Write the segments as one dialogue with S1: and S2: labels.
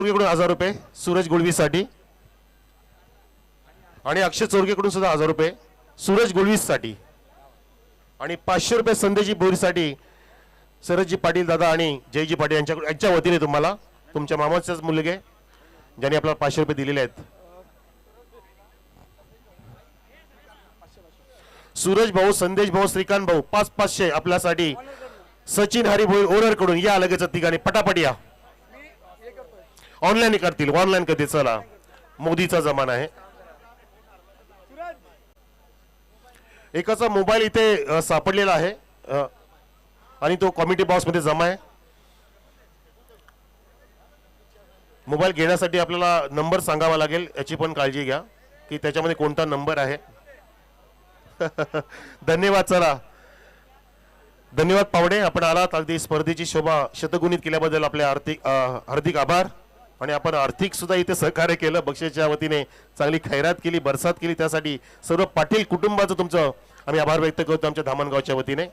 S1: चोरगेकडून 1000 रुपये सूरज गुळवीसाठी आणि अक्षय चोरगेकडून सुद्धा 1000 रुपये सूरज गुळवीसाठी आणि 500 रुपये संदेशजी भोईरसाठी सरजी पाटील दादा आणि जयजी पाटील यांच्या वतीने तुम्हाला तुमच्या मामाचेच मुलगे ज्यांनी आपल्याला 500 रुपये दिलेले आहेत. सूरज भाऊ, संदेश भाऊ, श्रीकांत भाऊ 500 आपल्यासाठी सचिन हरी भोईर ओरर कडून या लगेच तिघांनी पटापट या. ऑनलाईन करतील, ऑनलाईन करतील. चला मोदीचा जमाना आहे. एकाचा मोबाईल इथे सापडलेला आहे आणि तो कॉमेडी बॉक्स मध्ये जमा आहे. मोबाईल घेण्यासाठी आपल्याला नंबर सांगावा लागेल, याची पण काळजी घ्या की त्याच्यामध्ये कोणता नंबर आहे. धन्यवाद. चला धन्यवाद पावडे, आपण आलात. अगदी स्पर्धेची शोभा शतगुणित केल्याबद्दल आपले हार्दिक आभार. आणि आपण आर्थिक सुद्धा इथे सहकार्य केलं, बक्षीच्या वतीने चांगली खैरात केली, बरसात केली. त्यासाठी सर्व पाटील कुटुंबाचं तुमचं आम्ही आभार व्यक्त करतो आमच्या धामणगावच्या वतीने.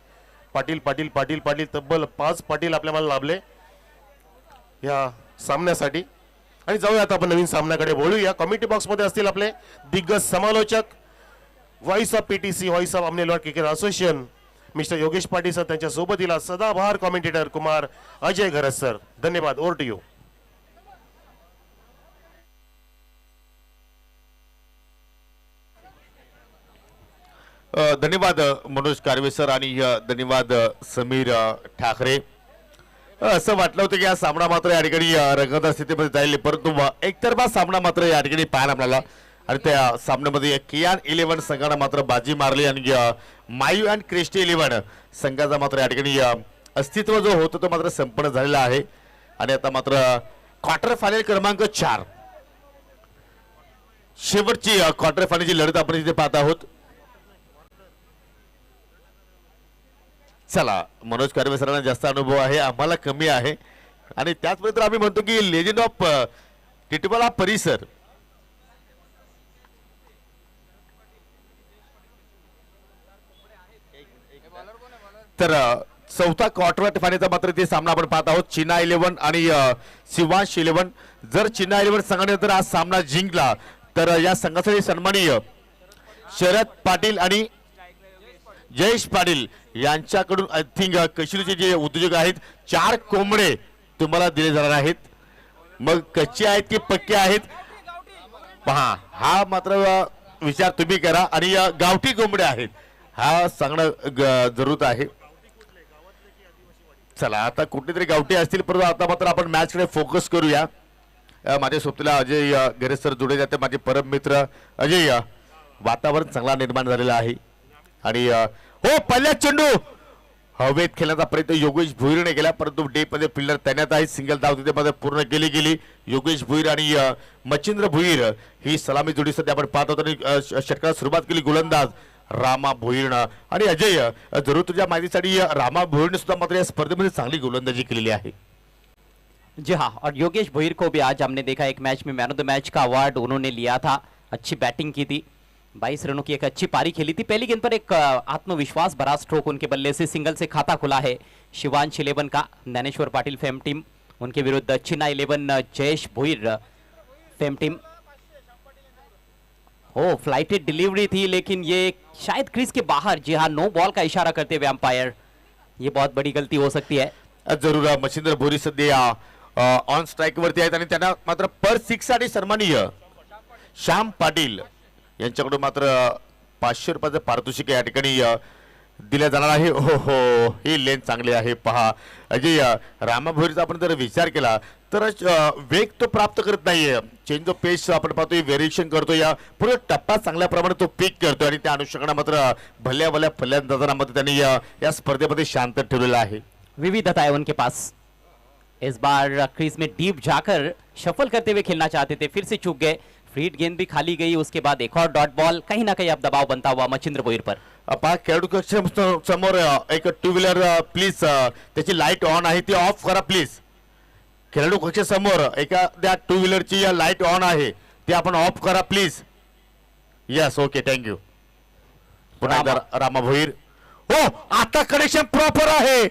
S1: पाटील पाटील पाटील पाटील तब्बल 5 पाटील आपल्याला लाभले या सामन्यासाठी. आणि जाऊया आता आपण नवीन सामन्याकडे बोलूया. कमिटी बॉक्स मध्ये असतील आपले दिग्गज समालोचक, voice of PTC, voice of अमनेलवाड cricket association mister Yogesh Patil sir, त्यांच्या सोबतीला सदाबहार कॉमेंटेटर कुमार अजय घरस सर. धन्यवाद. Over to you.
S2: धन्यवाद मनोज कारवे सर आणि धन्यवाद समीर ठाकरे. असं वाटलं होतं की हा सामना मात्र या ठिकाणी रंगत स्थितीमध्ये जाईल, परंतु एकतर्फा सामना मात्र या ठिकाणी पाहायला मिळाला. आणि त्या सामन्यामध्ये कियान 11 संघानं मात्र बाजी मारली आणि मायू अँड क्रिस्टी 11 संघाचा मात्र या ठिकाणी अस्तित्व जो होतं तो मात्र संपन्न झालेला आहे. आणि आता मात्र क्वार्टर फायनल क्रमांक 4 शेवटची क्वार्टर फायनलची लढत आपण इथे पाहत आहोत. चला, मनोज कारवे सरांना जास्त अनुभव आहे, आम्हाला कमी आहे. आणि त्याचबरोबर आम्ही म्हणतो की लेजंड ऑफ टिटवाळा परिसर तर चौथा क्वार्टर फायनलचा मात्र ते सामना आपण पाहत आहोत. चिना 11 आणि शिवांश 11. जर चिना 11 संघाने जर हा सामना जिंकला तर या संघासाठी सन्माननीय शरद पाटील आणि जयेश पाटील यांच्याकडून आय थिंक कशिरूचे जे उद्योजक आहेत 4 कोंबडे तुम्हाला दिले जाणार आहेत. मग कच्चे आहेत की पक्के आहेत पहा, हा मात्र विचार तुम्ही करा. आणि गावठी कोंबडे आहेत हा सांगणं जरूर आहे. चला, आता कुठेतरी गावठी असतील, परंतु आता मात्र आपण मॅच कडे फोकस करूया. माझ्या सोबतीला अजय गणेश सर जोडले जाते, माझे परम मित्र अजय. वातावरण चांगला निर्माण झालेला आहे. आणि हो, पहिला चेंडू हवेत खेळण्याचा प्रयत्न योगेश भोईरने केला, परंतु डे मध्ये फिल्डर तैनात आहे. सिंगल धाव तिथे मध्ये पूर्ण केली गेली. योगेश भोईर आणि मच्छिंद्र भोईर ही सलामी जोडी सध्या आपण पाहत होतो. आणि षटकाला सुरुवात केली गोलंदाज रामा भोईरनं. आणि अजय, जरूर तुझ्या माहितीसाठी रामा भोईरने सुद्धा मात्र या स्पर्धेमध्ये चांगली गोलंदाजी केलेली आहे.
S3: जी हाँ, और योगेश भोईर को भी आज हमने देखा एक मैच में मैन ऑफ द मैच का अवार्ड उन्होंने लिया था. अच्छी बैटिंग की थी, 22 रनों की एक अच्छी पारी खेली थी. पहली गेंद पर एक आत्मविश्वास भरा स्ट्रोक उनके बल्ले से सिंगल से खाता खुला है शिवांश 11 का. ज्ञानेश्वर पाटिल फेम टीम, उनके विरुद्ध चिन्ना 11 जयेश भोईर फेम टीम. हो, फ्लाइटेड डिलीवरी थी लेकिन ये शायद क्रीज के बाहर. जी हाँ, नो बॉल का इशारा करते हुए अंपायर. ये बहुत बड़ी गलती हो सकती है.
S2: जरूर मच्छिंद्र भोईर सध्या ऑन स्ट्राइक वरती आहेत आणि त्यांना मात्र पर 6 साठी सन्माननीय श्याम पाटील यांच्याकडून मात्र 500 रुपयाचं पारितोषिक या ठिकाणी दिल्या जाणार आहे. हो हो, ही लेन चांगली आहे. पहा अजय, रामा भोईरचा आपण जर विचार केला तर वेग तो प्राप्त करत नाहीये. चेंज ऑफ पेस आपण पाहतोय, व्हेरिएशन करतोय, या पूर्ण टप्पा चांगल्या प्रमाणात तो पीक करतोय. आणि त्या अनुषंगाने मात्र भल्या भल्या फलंदाजांमध्ये त्यांनी या स्पर्धेमध्ये शांत ठेवलेला आहे.
S3: विविधता है उनके पास. इस बार क्रीज में डीप जाकर शफल करते हुए खेलना चाहते थे, फिर से चूक गए. फ्रीड गेंद भी खाली गई, उसके बाद एक और डॉट बॉल. कहीं ना कहीं अब दबाव बनता हुआ मच्छिंद्र भोईर पर.
S2: खेळाडू समोर एक 2 व्हीलर प्लीज, त्याची लाईट ऑन आहे ती ऑफ करा प्लीज. खेळाडू कक्ष समोर एखाद्या 2 व्हीलरची लाईट ऑन आहे ती आपण ऑफ करा प्लीज. Yes, okay, thank you. पुन्हा रामा भोईर. हो, आता कनेक्शन प्रॉपर आहे.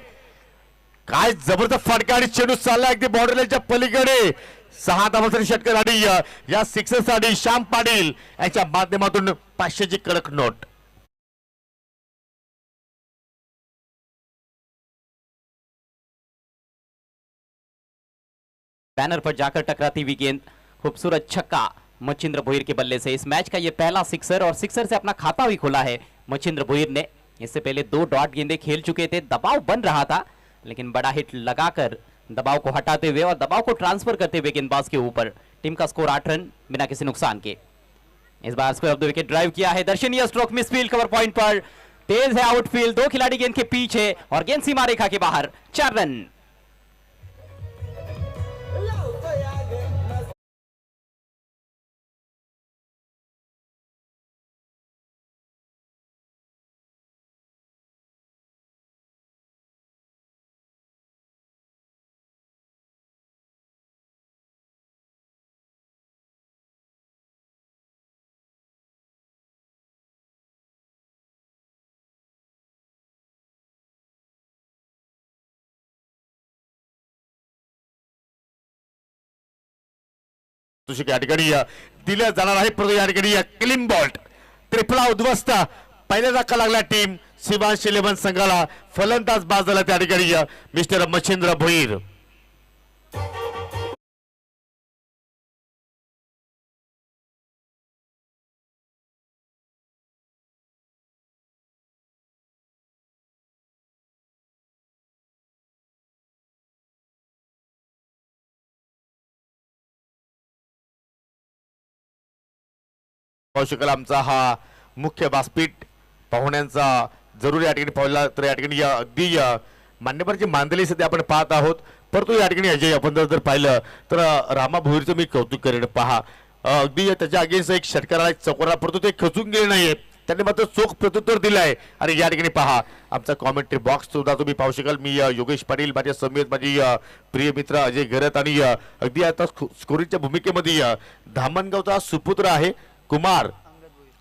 S2: काय जबरदस्त फटका आणि चेंडू चालला अगदी बाउंड्री लाईनच्या पलीकडे. 6 धावांसाठी षटकार आणि या सिक्सरसाठी श्याम पाटील यांच्या माध्यमातून 500ची कडक नोट.
S3: बैनर पर जाकर टकराती हुई गेंद, खूबसूरत छक्का मचिंद्र भोईर के बल्ले से. इस मैच का ये पहला सिक्सर और सिक्सर से अपना खाता भी खोला है मचिंद्र भोईर ने. इससे पहले 2 डॉट गेंदें खेल चुके थे, दबाव बन रहा था लेकिन बड़ा हिट लगाकर दबाव को हटाते हुए और दबाव को ट्रांसफर करते हुए गेंदबाज के ऊपर. टीम का स्कोर 8 रन बिना किसी नुकसान के. इस बार square of the wicket drive किया है, दर्शनीय स्ट्रोक मिसफील्ड कवर पॉइंट पर, तेज है आउटफील्ड, 2 खिलाड़ी गेंद के पीछे और गेंद सीमा रेखा के बाहर. 4 रन.
S2: या ठिकाणी दिलं जाणार आहे, परंतु या ठिकाणी क्लीन बॉल्ट त्रिफला उद्ध्वस्त. पहिल्या धक्का लागला टीम शिवांश 11 संघाला. फलंदाज बाद झाला त्या ठिकाणी मिस्टर मच्छिंद्र भोईर. पाहू शकाल आमचा हा मुख्य व्यासपीठ पाहुण्यांचा जरूर या ठिकाणी पाहिला तर या ठिकाणी अगदी मान्यवरची मांडली सध्या आपण पाहत आहोत. परंतु या ठिकाणी अजय आपण जर पाहिलं तर रामा भोईरचं मी कौतुक करेन. पहा अगदी त्याच्या अगेन्स्ट एक षटकाराला चौकारा, परंतु ते खचून गेले नाहीये, त्यांनी मात्र चोख प्रत्युत्तर दिलंय. आणि या ठिकाणी पहा आमचा कॉमेंट्री बॉक्स सुद्धा तुम्ही पाहू शकाल. मी योगेश पाटील, माझे समेत माझी प्रिय मित्र अजय घरत आणि अगदी आता स्कोरिंगच्या भूमिकेमध्ये धामणगावचा सुपुत्र आहे कुमार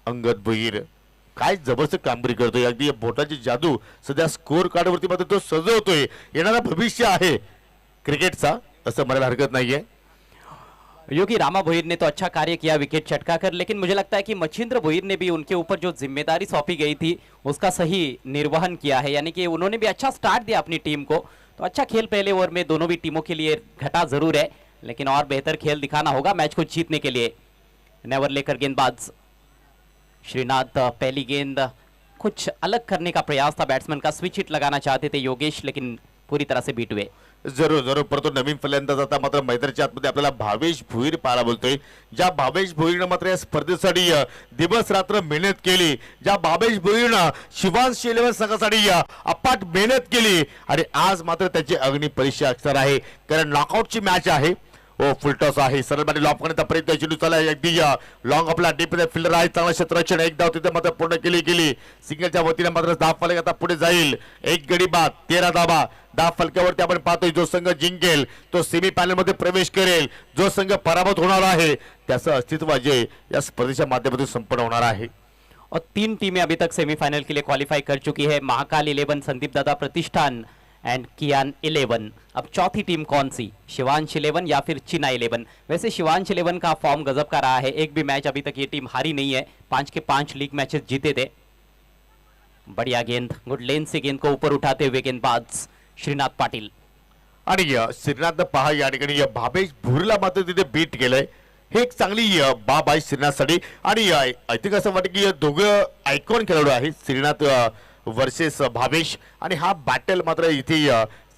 S2: अंगद भोईर. काय जबरदस्त कामगिरी करतोय, अगदी बोटाची जादू सध्या स्कोर कार्ड वरती मात्र तो सजवतोय. येणारा भविष्य आहे क्रिकेटचा असं म्हणायला हरकत नाहीये.
S3: योगी रामा भोईर ने तो अच्छा कार्य किया विकेट चटका कर, लेकिन मुझे लगता है कि मच्छिंद्र भोईर ने भी उनके ऊपर जो जिम्मेदारी सौंपी गई थी उसका सही निर्वहन किया है. यानी कि उन्होंने भी अच्छा स्टार्ट दिया अपनी टीम को. तो अच्छा खेल पहले ओवर में दोनों भी टीमों के लिए घटा जरूर है, लेकिन और बेहतर खेल दिखाना होगा मैच को जीतने के लिए. नेवर लेकर गेंदबाज श्रीनाथ, पहली गेंद कुछ अलग करने का प्रयास था बैट्समैन का. स्विच हिट लगाना चाहते थे योगेश, लेकिन पूरी तरह से बीट हुए.
S2: जरूर जरूर, परंतु नवीन फलंदाज आता मात्र मैदानाच्या आतमध्ये आपल्याला भावेश भोईर पाहायला बोलतोय. ज्या भावेश भोईरनं मात्र या स्पर्धेसाठी दिवस रात्र मेहनत केली, ज्या भावेश भोईरनं शिवांश 11 संघासाठी अपाट मेहनत केली आणि आज मात्र त्याची अग्नी परीक्षा असणार आहे, कारण नॉकआउटची मॅच आहे. ओ फुलटॉस आहे, सरळ बाटी लॉक करण्याचा प्रयत्न चेंडू चालला आहे, अगदी लॉंग आपला डीप फिल्डर आहे, चांगला क्षेत्ररक्षण, एक धाव तिथे मात्र पूर्ण केली सिंगलच्या वतीने मात्र 10 फलक आता पुढे जाईल. एक गडी बाद 13 धावा 10 फलकावरती आपण पाहतोय. जो संघ जिंकेल तो सेमी फायनल मध्ये प्रवेश करेल, जो संघ पराभूत होणार आहे त्याचं अस्तित्व जे या स्पर्धेच्या माध्यमातून संपन्न होणार आहे.
S3: और 3 टीमें अभी तक सेमीफाइनल के लिए क्वालिफाई कर चुकी है, महाकाल 11, संदीप दादा प्रतिष्ठान एंड कियान 11. अब चौथी टीम कौन सी, शिवांश 11 या फिर चिना 11. वैसे शिवांश 11 का फॉर्म गजब का रहा है, एक भी मैच अभी तक ये टीम हारी नहीं है, 5 के 5 लीग मैचेस जीते थे. बढ़िया गेंद, गुड लेन से गेंद को ऊपर उठाते हुए गेंदबाज श्रीनाथ पाटील.
S2: आणि श्रीनाथ पहा या ठिकाणी भावेश भोईरला मात्र तिथे बीट केलंय. हे एक चांगली बाब आहे श्रीनाथसाठी. आणि आय थिंक असं वाटतं की दोघं आयकॉन खेळाडू आहेत, श्रीनाथ वर्सेस भावेश, आणि हा बॅटल मात्र इथे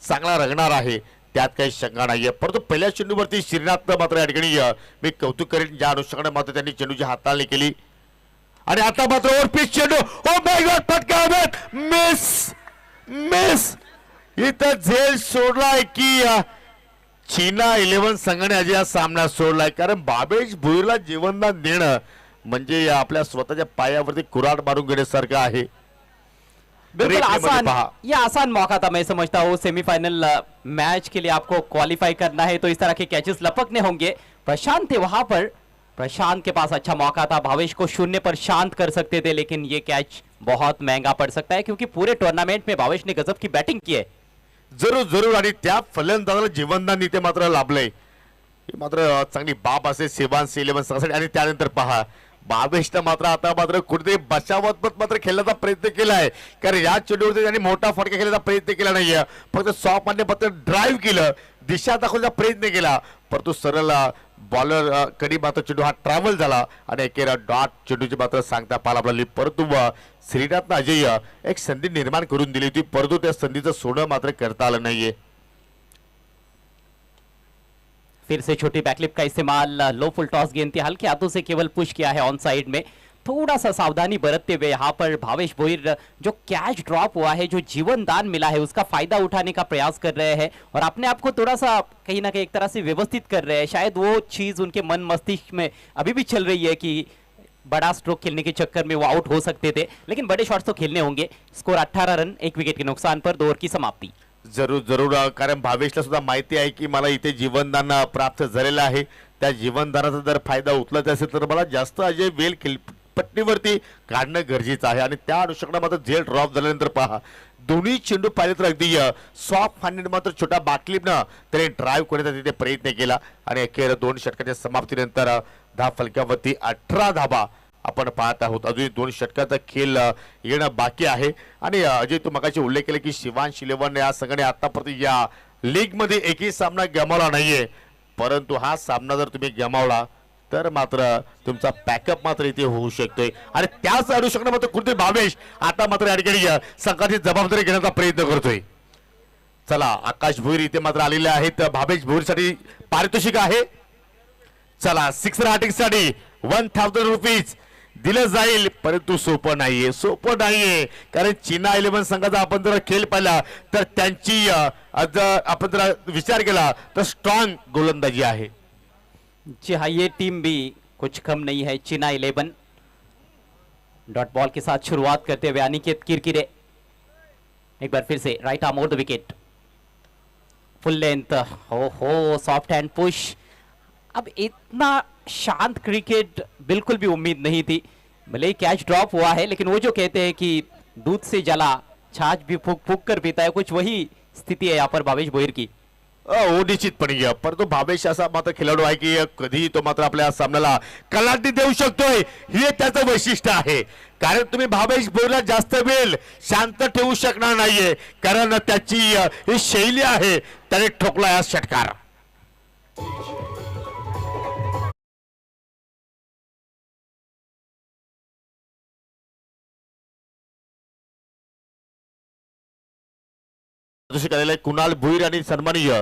S2: चांगला रंगणार आहे, त्यात काही शंका नाहीये. परंतु पहिल्या चेंडूवरती श्रीनाथ मात्र या ठिकाणी मी कौतुक करेन, ज्या अनुषंगाने मात्र त्यांनी चेंडूची हाताळणी केली. आणि आता मात्र ओव्हर पिच चेंडू, ओ माय गॉड, फटका मिस इथं झेल सोडलाय की चीना 11 संघाने आज या सामना सोडलाय. कारण भावेश भोईरला जीवनदान देणं म्हणजे आपल्या स्वतःच्या पायावरती कुऱ्हाड मारून घेण्यासारखं आहे.
S3: बिल्कुल आसान, ये आसान मौका था मैं समझता हूँ. सेमीफाइनल मैच के लिए आपको क्वालिफाई करना है तो इस तरह के कैचेस लपकने होंगे. प्रशांत थे वहां पर, प्रशांत के पास अच्छा मौका था, भावेश को 0 पर शांत कर सकते थे, लेकिन ये कैच बहुत महंगा पड़ सकता है क्योंकि पूरे टूर्नामेंट में भावेश ने गजब की बैटिंग की है.
S2: जरूर जरूर, आणि त्या फलंदाजाला जीवनदान इथे मात्र लाभलंय. ही मात्र चांगली बाब असेल शिवांश 11 संघासाठी. आणि त्यानंतर पहा भावेशनं मात्र आता मात्र कुठेतरी बचावत मात्र खेळण्याचा प्रयत्न केलाय, कारण या चेंडूवरती त्यांनी मोठा फटका खेळण्याचा प्रयत्न केला नाहीये. फक्त सॉफ्ट मारणे फक्त ड्राईव्ह केलं, दिशा दाखवण्याचा प्रयत्न केला, परंतु सरळ बॉलर कधी मात्र चेंडू हा ट्रॅव्हल झाला आणि एकेरा डॉट चेंडूची मात्र सांगता पाला आपल्याला. परंतु श्रीनाथनं अजय एक संधी निर्माण करून दिली होती, परंतु त्या संधीचं सोनं मात्र करता आलं नाहीये.
S3: फिर से छोटी बैकलिप का इस्तेमाल, लो फुल टॉस गेंद थी, हल्के हाथों से केवल पुश किया है ऑन साइड में. थोड़ा सा सावधानी बरतते हुए यहाँ पर भावेश भोईर जो कैच ड्रॉप हुआ है, जो जीवन दान मिला है, उसका फायदा उठाने का प्रयास कर रहे हैं और अपने आप को थोड़ा सा कहीं ना कहीं एक तरह से व्यवस्थित कर रहे हैं. शायद वो चीज उनके मन मस्तिष्क में अभी भी चल रही है कि बड़ा स्ट्रोक खेलने के चक्कर में वो आउट हो सकते थे, लेकिन बड़े शॉट्स तो खेलने होंगे. स्कोर 18 रन 1 विकेट के नुकसान पर 2 ओवर की समाप्ति.
S2: जरूर जरूर, कारण भावेशला सुद्धा माहिती आहे की मला इथे जीवनदान प्राप्त झालेलं आहे. त्या जीवनदानाचा जर फायदा उचलत असेल तर मला जास्त अजय वेल पट्टीवरती काढणं गरजेचं आहे. आणि त्या अनुषंगाने मात्र झेल ड्रॉप झाल्यानंतर पहा दोन्ही चेंडू पाहिले तर अगदी सॉफ्ट हँडेड मात्र छोट्या बाकलीपनं त्याने ड्राईव्ह करण्याचा तिथे प्रयत्न केला आणि अखेर 2 षटकाच्या समाप्तीनंतर धाव फलकावरती 18 धाबा आपण पाहत आहोत. अजून 2 षटकाचा खेळ येणं बाकी आहे. आणि अजय तू मगाशी उल्लेख केला की शिवांश 11 या संघाने आतापर्यंत या लीग मध्ये एकही सामना गमावला नाहीये, परंतु हा सामना जर तुम्ही गमावला तर मात्र तुमचा पॅकअप मात्र इथे होऊ शकतोय. आणि त्याच अनुषंगाने मात्र कुठे भावेश आता मात्र या ठिकाणी संघाची जबाबदारी घेण्याचा प्रयत्न करतोय. चला आकाश भोईर इथे मात्र आलेले आहेत. भावेश भोईरसाठी पारितोषिक आहे. चला सिक्सर हार्टिंगसाठी 1000 रुपीज दिलं जाईल, परंतु सोपं नाहीये कारण चीना 11 संघाचा आपण जर खेळ पाहिला तर त्यांची जर आपण जर विचार केला तर स्ट्रॉंग गोलंदाजी आहे.
S3: जी हाँ, ये टीम भी कुछ कम नहीं है. चीना 11 डॉट बॉल के साथ शुरुआत करते हुए अनिकेत किरकिरे एक बार फिर से right arm over the wicket, full length, हो सॉफ्ट हैंड पुश. अब इतना शांत क्रिकेट बिल्कुल भी उम्मीद नहीं थी. भले ही कैच ड्रॉप हुआ है, लेकिन वो जो कहते हैं कि दूध से जला छाछ भी फूक फूक कर पीता है, कुछ वही स्थिती है यहाँ पर भावेश भोईर की.
S2: निश्चितपणे, परंतु भावेश असा मात्र खेळाडू आहे की कधी तो मात्र आपल्या सामन्याला कलांटी देऊ शकतोय, हे त्याचं वैशिष्ट्य आहे. कारण तुम्ही भावेश भोईरला जास्त वेळ शांत ठेवू शकणार नाहीये, कारण त्याची ही शैली आहे. त्याने ठोकला या षटकार. कुणाल भोईर आणि सन्माननीय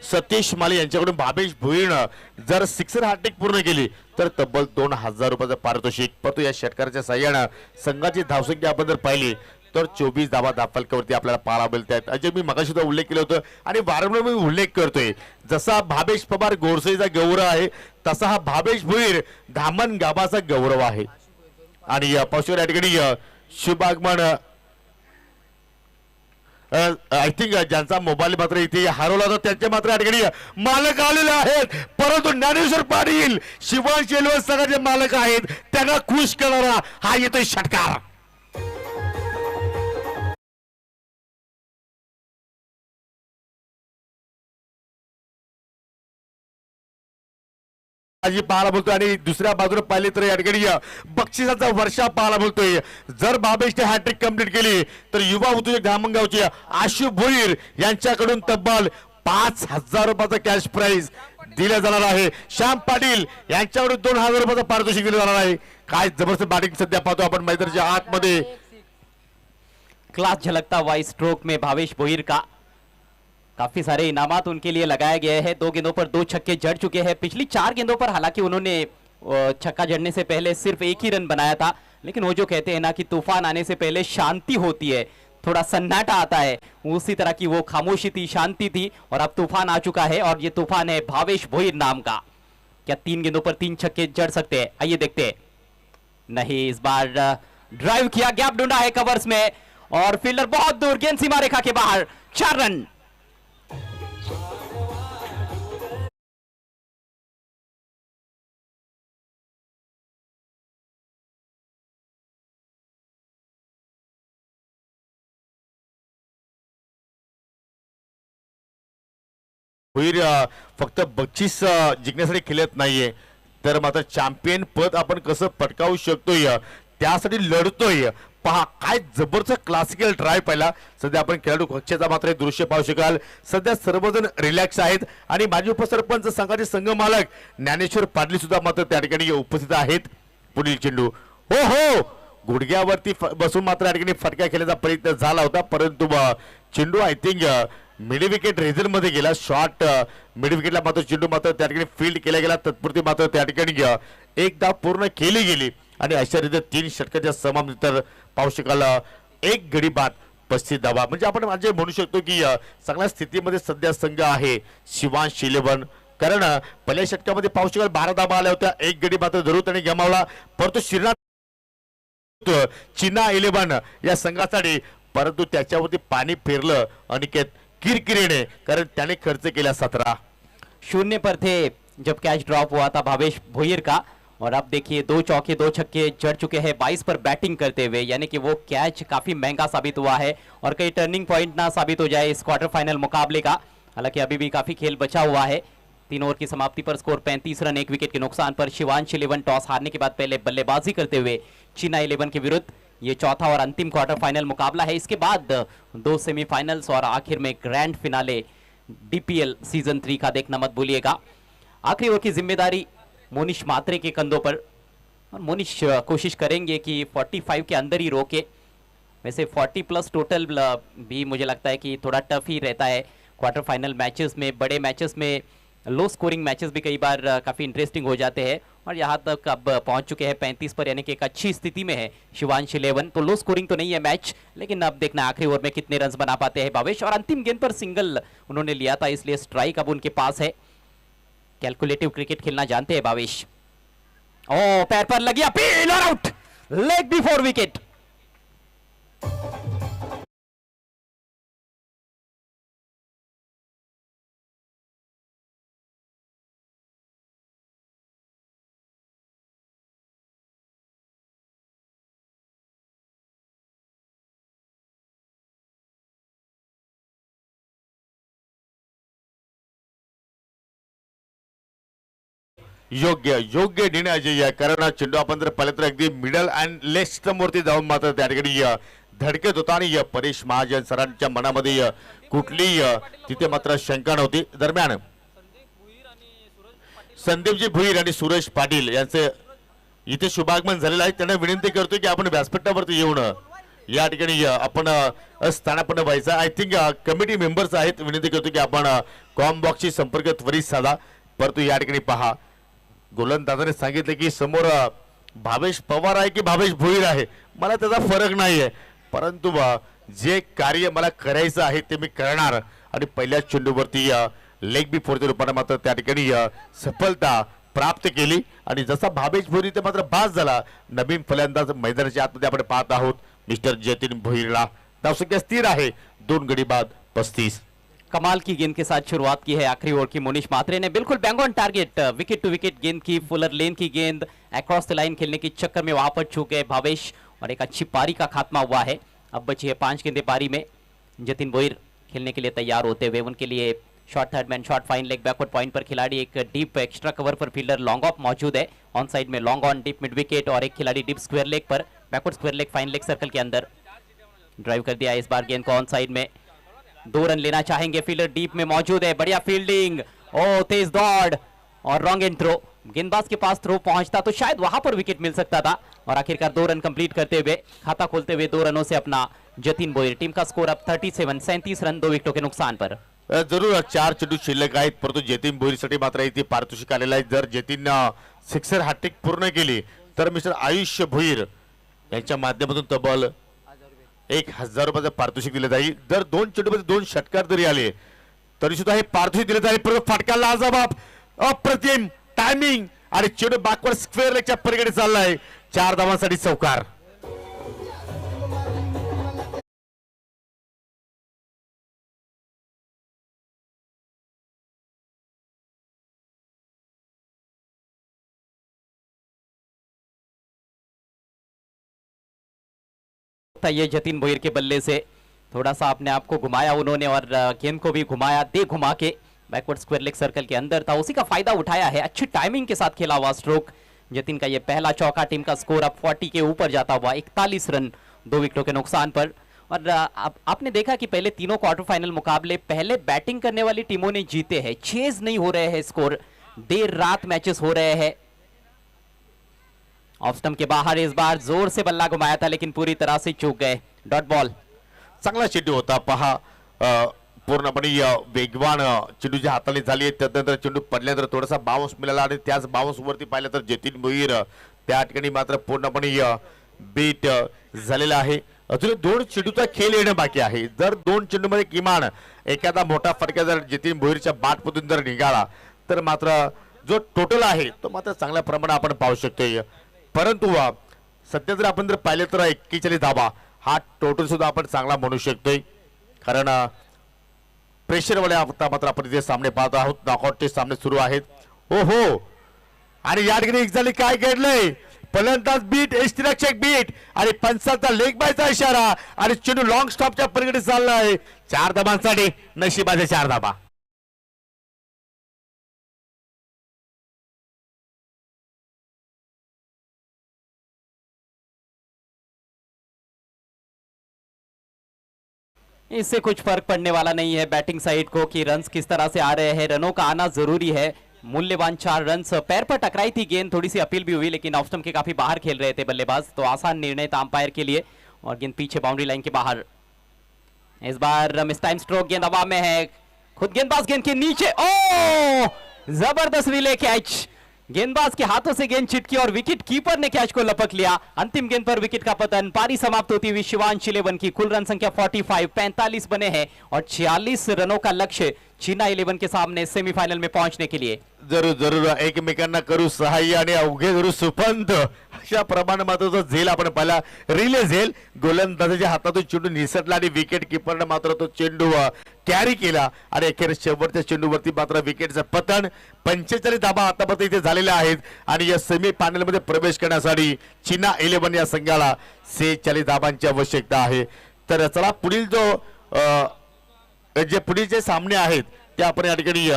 S2: सतीश माली यांच्याकडून भावेश भोईरनं जर सिक्सर हॅट्रिक पूर्ण केली तर तब्बल 2000 रुपयाचं पारितोषिक. परंतु या षटकाराच्या साह्यानं संघाची धावसंख्या आपण जर पाहिली तर 24 धावा धावफलकावरती आपल्याला पाहायला मिळतात. अजय मी मगाशी सुद्धा उल्लेख केला होता आणि वारंवार मी उल्लेख करतोय, जसा भावेश पवार गोरसेचा गौरव आहे तसा हा भावेश भोईर धामण गावाचा गौरव आहे. आणि पावसाळ्या ठिकाणी शुभ आगमन आय थिंक ज्यांचा मोबाईल मात्र इथे हरवला होता त्यांचे मात्र या ठिकाणी मालक आलेले आहेत, परंतु ज्ञानेश्वर पाटील शिवांश 11 संघाचे मालक आहेत, त्यांना खुश करणारा हा येतोय षटकार. पाहायला बोलतोय आणि दुसऱ्या बाजूला पाहिले तर या ठिकाणी बक्षिसाचा वर्षा पाहायला बोलतोय. जर भावेशने हॅट्रिक कंप्लीट केली तर युवा उद्योजक धामणगावचे आशु भोईर यांच्याकडून तब्बल 5000 रुपयाचा कॅश प्राइज दिला जाणार आहे. श्याम पाटील यांच्याकडून 2000 रुपयाचा पारितोषिक दिलं जाणार आहे. काय जबरदस्त बॅटिंग सध्या पाहतो आपण मैदानाच्या आतमध्ये.
S3: क्लास झलकता हुआ इस स्ट्रोक में भावेश भोईर का. काफी सारे इनामात उनके लिए लगाए गए हैं. 2 गेंदों पर 2 छक्के जड़ चुके हैं. पिछली 4 गेंदों पर हालांकि उन्होंने छक्का जड़ने से पहले सिर्फ 1 ही रन बनाया था, लेकिन वो जो कहते हैं ना कि तूफान आने से पहले शांति होती है, थोड़ा सन्नाटा आता है, उसी तरह की वो खामोशी थी, शांति थी. और अब तूफान आ चुका है और ये तूफान है भावेश भोईर नाम का. क्या 3 गेंदों पर 3 छक्के जड़ सकते हैं? आइए देखते हैं. नहीं, इस बार ड्राइव किया, गैप ढूंढा है कवर्स में और फील्डर बहुत दूर, गेंद सीमा रेखा के बाहर. 4 रन.
S2: भोईर फक्त बक्षीस जिंकण्यासाठी खेळत नाहीये, तर मात्र चॅम्पियन पद आपण कसं पटकावू शकतोय त्यासाठी लढतोय. पहा काय जबरदस्त क्लासिकल ड्राईव्ह पाहिला. सध्या आपण खेळाडू कक्षाचा मात्र हे दृश्य पाहू शकाल. सध्या सर्वजण रिलॅक्स आहेत आणि माजी उपसरपंच संघाचे संघमालक ज्ञानेश्वर पाटील सुद्धा मात्र त्या ठिकाणी उपस्थित आहेत. पुढील चेंडू हो हो गुडघ्यावरती बसून मात्र या ठिकाणी फटका खेळण्याचा प्रयत्न झाला होता, परंतु चेंडू I think mid wicket razor मध्ये गेला. शॉर्ट मिड विकेटला मात्र चेंडू मात्र त्या ठिकाणी फील्ड केला गेला. तत्पुरती मात्र त्या ठिकाणी एक धाव पूर्ण केली गेली आणि अशा रीतीने 3 षटकाच्या समाप्तीनंतर पाहू शकाल 1 गडी बाद 35 धावा. म्हणजे आपण म्हणजे म्हणू शकतो की चांगल्या स्थितीमध्ये सध्या संघ आहे शिवांश 11. कारण पहिल्या षटकामध्ये पाहू शकाल 12 धावा आल्या होत्या. 1 गडी मात्र जरूर त्याने गमावला, परंतु श्रीनाथ चिना 11 या संघासाठी, परंतु त्याच्यावरती पाणी फेरलं अनिकेत किरकिरेने, कारण त्याने खर्च केला 17.
S3: 0 पर थे जब कैच ड्रॉप हुआ था भावेश भोईर का, और अब देखिए 2 चौके 2 छक्के जड़ चुके हैं 22 पर बैटिंग करते हुए, यानी कि वो कैच काफी महंगा साबित हुआ है और कई टर्निंग पॉइंट ना साबित हो जाए इस क्वार्टर फाइनल मुकाबले का. हालांकि अभी भी काफी खेल बचा हुआ है. 3 ओवर की समाप्ति पर स्कोर 35 रन 1 विकेट के नुकसान पर. शिवांश 11 टॉस हारने के बाद पहले बल्लेबाजी करते हुए चीना 11 के विरुद्ध. ये चौथा और अंतिम क्वार्टर फाइनल मुकाबला है. इसके बाद 2 सेमीफाइनल्स और आखिर में ग्रैंड फिनाले बीपीएल सीजन 3 का देखना मत भूलिएगा. आखिरी ओवर की जिम्मेदारी मोनिश मात्रे के कंधों पर, और मोनिश कोशिश करेंगे कि 45 के अंदर ही रोके. वैसे 40 प्लस टोटल भी मुझे लगता है कि थोड़ा टफ ही रहता है क्वार्टर फाइनल मैचेस में. बड़े मैचेस में लो स्कोरिंग मैचेस भी कई बार काफ़ी इंटरेस्टिंग हो जाते हैं, और यहाँ तक अब पहुँच चुके हैं 35 पर, यानी कि एक अच्छी स्थिति में है शिवांश 11. तो लो स्कोरिंग तो नहीं है मैच, लेकिन अब देखना आखिरी ओवर में कितने रन बना पाते हैं भावेश. और अंतिम गेंद पर सिंगल उन्होंने लिया था, इसलिए स्ट्राइक अब उनके पास है. कैलकुलेटिव क्रिकेट खेलना जानते हैं भावेश. ओ पैर पर लगी अपील और आउट, लेग बिफोर विकेट.
S2: योग्य योग्य निर्णय अजय, कारण चेंडू आपण जर पाहिलं तर अगदी मिडल अँड लेग स्टंप वरती जाऊन मात्र त्या ठिकाणी धडकत होता आणि परेश महाजन सरांच्या मनामध्ये कुठली तिथे मात्र शंका नव्हती. दरम्यान संदीपजी भुईर आणि सुरेश पाटील यांचे इथे शुभागमन झालेलं आहे. त्यांना विनंती करतोय की आपण व्यासपीठावरती येऊन या ठिकाणी आपण स्थानापन्न व्हायचं. आय थिंक कमिटी मेंबर्स आहेत, विनंती करतो की आपण कॉम बॉक्सशी संपर्क त्वरित साधा. परंतु या ठिकाणी पहा गोलंदाजाने सांगितले की समोर भावेश पवार आहे की भावेश भोईर आहे, मला त्याचा फरक नाहीये, परंतु जे कार्य मला करायचं आहे ते मी करणार. आणि पहिल्या चेंडूवरती लेग बी फोरच्या रूपाने मात्र त्या ठिकाणी सफलता प्राप्त केली आणि जसा भावेश भोईर ते मात्र बाद झाला. नवीन फलंदाज मैदानाच्या आतमध्ये आपण पाहत आहोत मिस्टर जतिन भोईरला. धावसंख्या स्थिर आहे 2 गडी बाद 35.
S3: कमाल की गेंद के साथ शुरुआत की है आखिरी ओवर की मोनिश मात्रे ने. बिल्कुल bang on target, wicket to wicket गेंद की, फुलर लेन की गेंद अक्रॉस द लाइन खेलने के चक्कर में वहां पर चूक गए भावेश, और एक अच्छी पारी का खात्मा हुआ है. अब बची है 5 गेंदें पारी में. जतिन भोईर खेलने के लिए तैयार होते हुए, उनके लिए short third man, short fine leg, backward point पर खिलाड़ी, एक डीप एक्स्ट्रा कवर पर फील्डर लॉन्ग ऑफ मौजूद है. ऑन साइड में long on, deep mid wicket, और एक खिलाड़ी डीप स्क्वायर लेग पर, backward square leg, fine leg circle के अंदर ड्राइव कर दिया इस बार गेंद को ऑन साइड में. 2 रन लेना चाहेंगे, फील्डर डीप में मौजूद है, बढ़िया फील्डिंग, ओ तेज दौड़ और रॉन्ग एंड थ्रो. गेंदबाज के पास थ्रो पहुंचता तो शायद वहां पर विकेट मिल सकता था, और आखिरकार 2 रन कंप्लीट करते हुए, खाता खोलते हुए 2 रनों से अपना जतिन भोईर. टीम का स्कोर अब 37 रन 2 विकेटों के नुकसान पर.
S2: जरूर 4 चेंडू शिल्लक आहेत, परंतु जतिन भोईरसाठी मात्र इथे पारितोषिक आलेलं आहे. जर जतिन सिक्सर हॅट्रिक पूर्ण केली तर मिस्टर आयुष भोईर यांच्या माध्यमातून तब्बल 1000 रुपयाचं पारितोषिक दिलं जाईल. जर 2 चेंडूमध्ये 2 षटकार जरी आले तरी सुद्धा हे पारितोषिक दिलं जाईल. परंतु फटका लाजवाब, अप्रतिम टायमिंग, आणि चेंडू बॅकवर्ड स्क्वेअर लेगच्या पलीकडे चाललाय. 4 धावांसाठी चौकार.
S3: था ये जतिन भोईर के बल्ले से. थोड़ा सा अपने आप को घुमाया उन्होंने, और गेंद को भी घुमाया, दे घुमा के बैकवर्ड स्क्वायर लेग सर्कल के अंदर था, उसी का फायदा उठाया है। अच्छी टाइमिंग के साथ खेला हुआ स्ट्रोक। जतिन का ये पहला चौका, टीम का स्कोर अब 40 के ऊपर जाता हुआ, 41 रन 2 विकेटों के नुकसान पर। और आपने देखा कि पहले तीनों क्वार्टर फाइनल मुकाबले पहले बैटिंग करने वाली टीमों ने जीते हैं, चेज नहीं हो रहे हैं स्कोर, देर रात मैचेस हो रहे हैं। ऑफ स्टंप के बाहर इस बार जोर से बल्ला घुमाया था लेकिन पूरी तरह से चूक गए, डॉट बॉल।
S2: चांगला चेंडू होता पहा, पूर्णपणे वेगवान चेंडूच्या हाताने झाली आहे, त्यानंतर चेंडू पडल्यानंतर थोडासा बाउन्स मिळाला आणि त्याच बाउन्स वरती पाहिलं तर जतीन भोईर त्या ठिकाणी मात्र पूर्णपणे बीट झालेला आहे। अजून 2 चेंडूचा खेळ येणं बाकी आहे। जर 2 चेंडूमध्ये किमान एखादा मोठा फटका जर जतीन भोईरच्या बॅटमधून जर निघाला तर मात्र जो टोटल आहे तो मात्र चांगल्या प्रमाणात आपण पाहू शकतोय। परंतु सध्या जर आपण जर पाहिले तर 41 धावा हा टोटल सुद्धा आपण चांगला म्हणू शकतोय, कारण प्रेशर वाले आता मात्र आपण इथे सामने पाहत आहोत, नॉकआउटचे सामने सुरू आहेत। ओहो, आणि या ठिकाणी एक्झॅक्टली काय घडलंय, फलंदाज बीट, यष्टीरक्षक बीट आणि पंचाचा लेग बायचा इशारा आणि चेंडू लॉंग स्टॉपच्या पलीकडे चालला आहे। 4 धाबांसाठी नशिबाचे 4 धाबा।
S3: इससे कुछ फर्क पड़ने वाला नहीं है बैटिंग साइड को कि रन्स किस तरह से आ रहे हैं, रनों का आना जरूरी है। मूल्यवान 4 रन्स, पैर पर टकराई थी गेंद, थोड़ी सी अपील भी हुई लेकिन ऑफ स्टंप के काफी बाहर खेल रहे थे बल्लेबाज, तो आसान निर्णय था अंपायर के लिए और गेंद पीछे बाउंड्री लाइन के बाहर। इस बार मिस टाइम स्ट्रोक, गेंद हवा में है, खुद गेंदबाज गेंद के नीचे, ओ जबरदस्त रिले कैच, गेंदबाज के हाथों से गेंद चिटकी और विकेट कीपर ने कैच को लपक लिया। अंतिम गेंद पर विकेट का पतन, पारी समाप्त होती हुई शिवांश 11 की कुल रन संख्या 45, 45 बने हैं और 46 रनों का लक्ष्य चीना 11 के सामने सेमीफाइनल में पहुंचने के लिए।
S2: जरूर जरूर एकमेकांना करू सहाय्य आणि अवघे करू सुपंत, अशा प्रमाणे मात्र जो झेल आपण पाहिला, रिले झेल, गोलंदाजाच्या हातातून चेंडू निसटला आणि विकेट किपरने मात्र तो चेंडू कॅरी केला आणि अखेर शेवटच्या चेंडूवरती मात्र विकेटचं पतन। 45 धाबा आतापर्यंत इथे झालेल्या आहेत आणि या सेमी फायनल मध्ये प्रवेश करण्यासाठी चीना 11 या संघाला 46 धाबांची आवश्यकता आहे। तर चला पुढील जे पुढील सामने आहेत ते आपण या ठिकाणी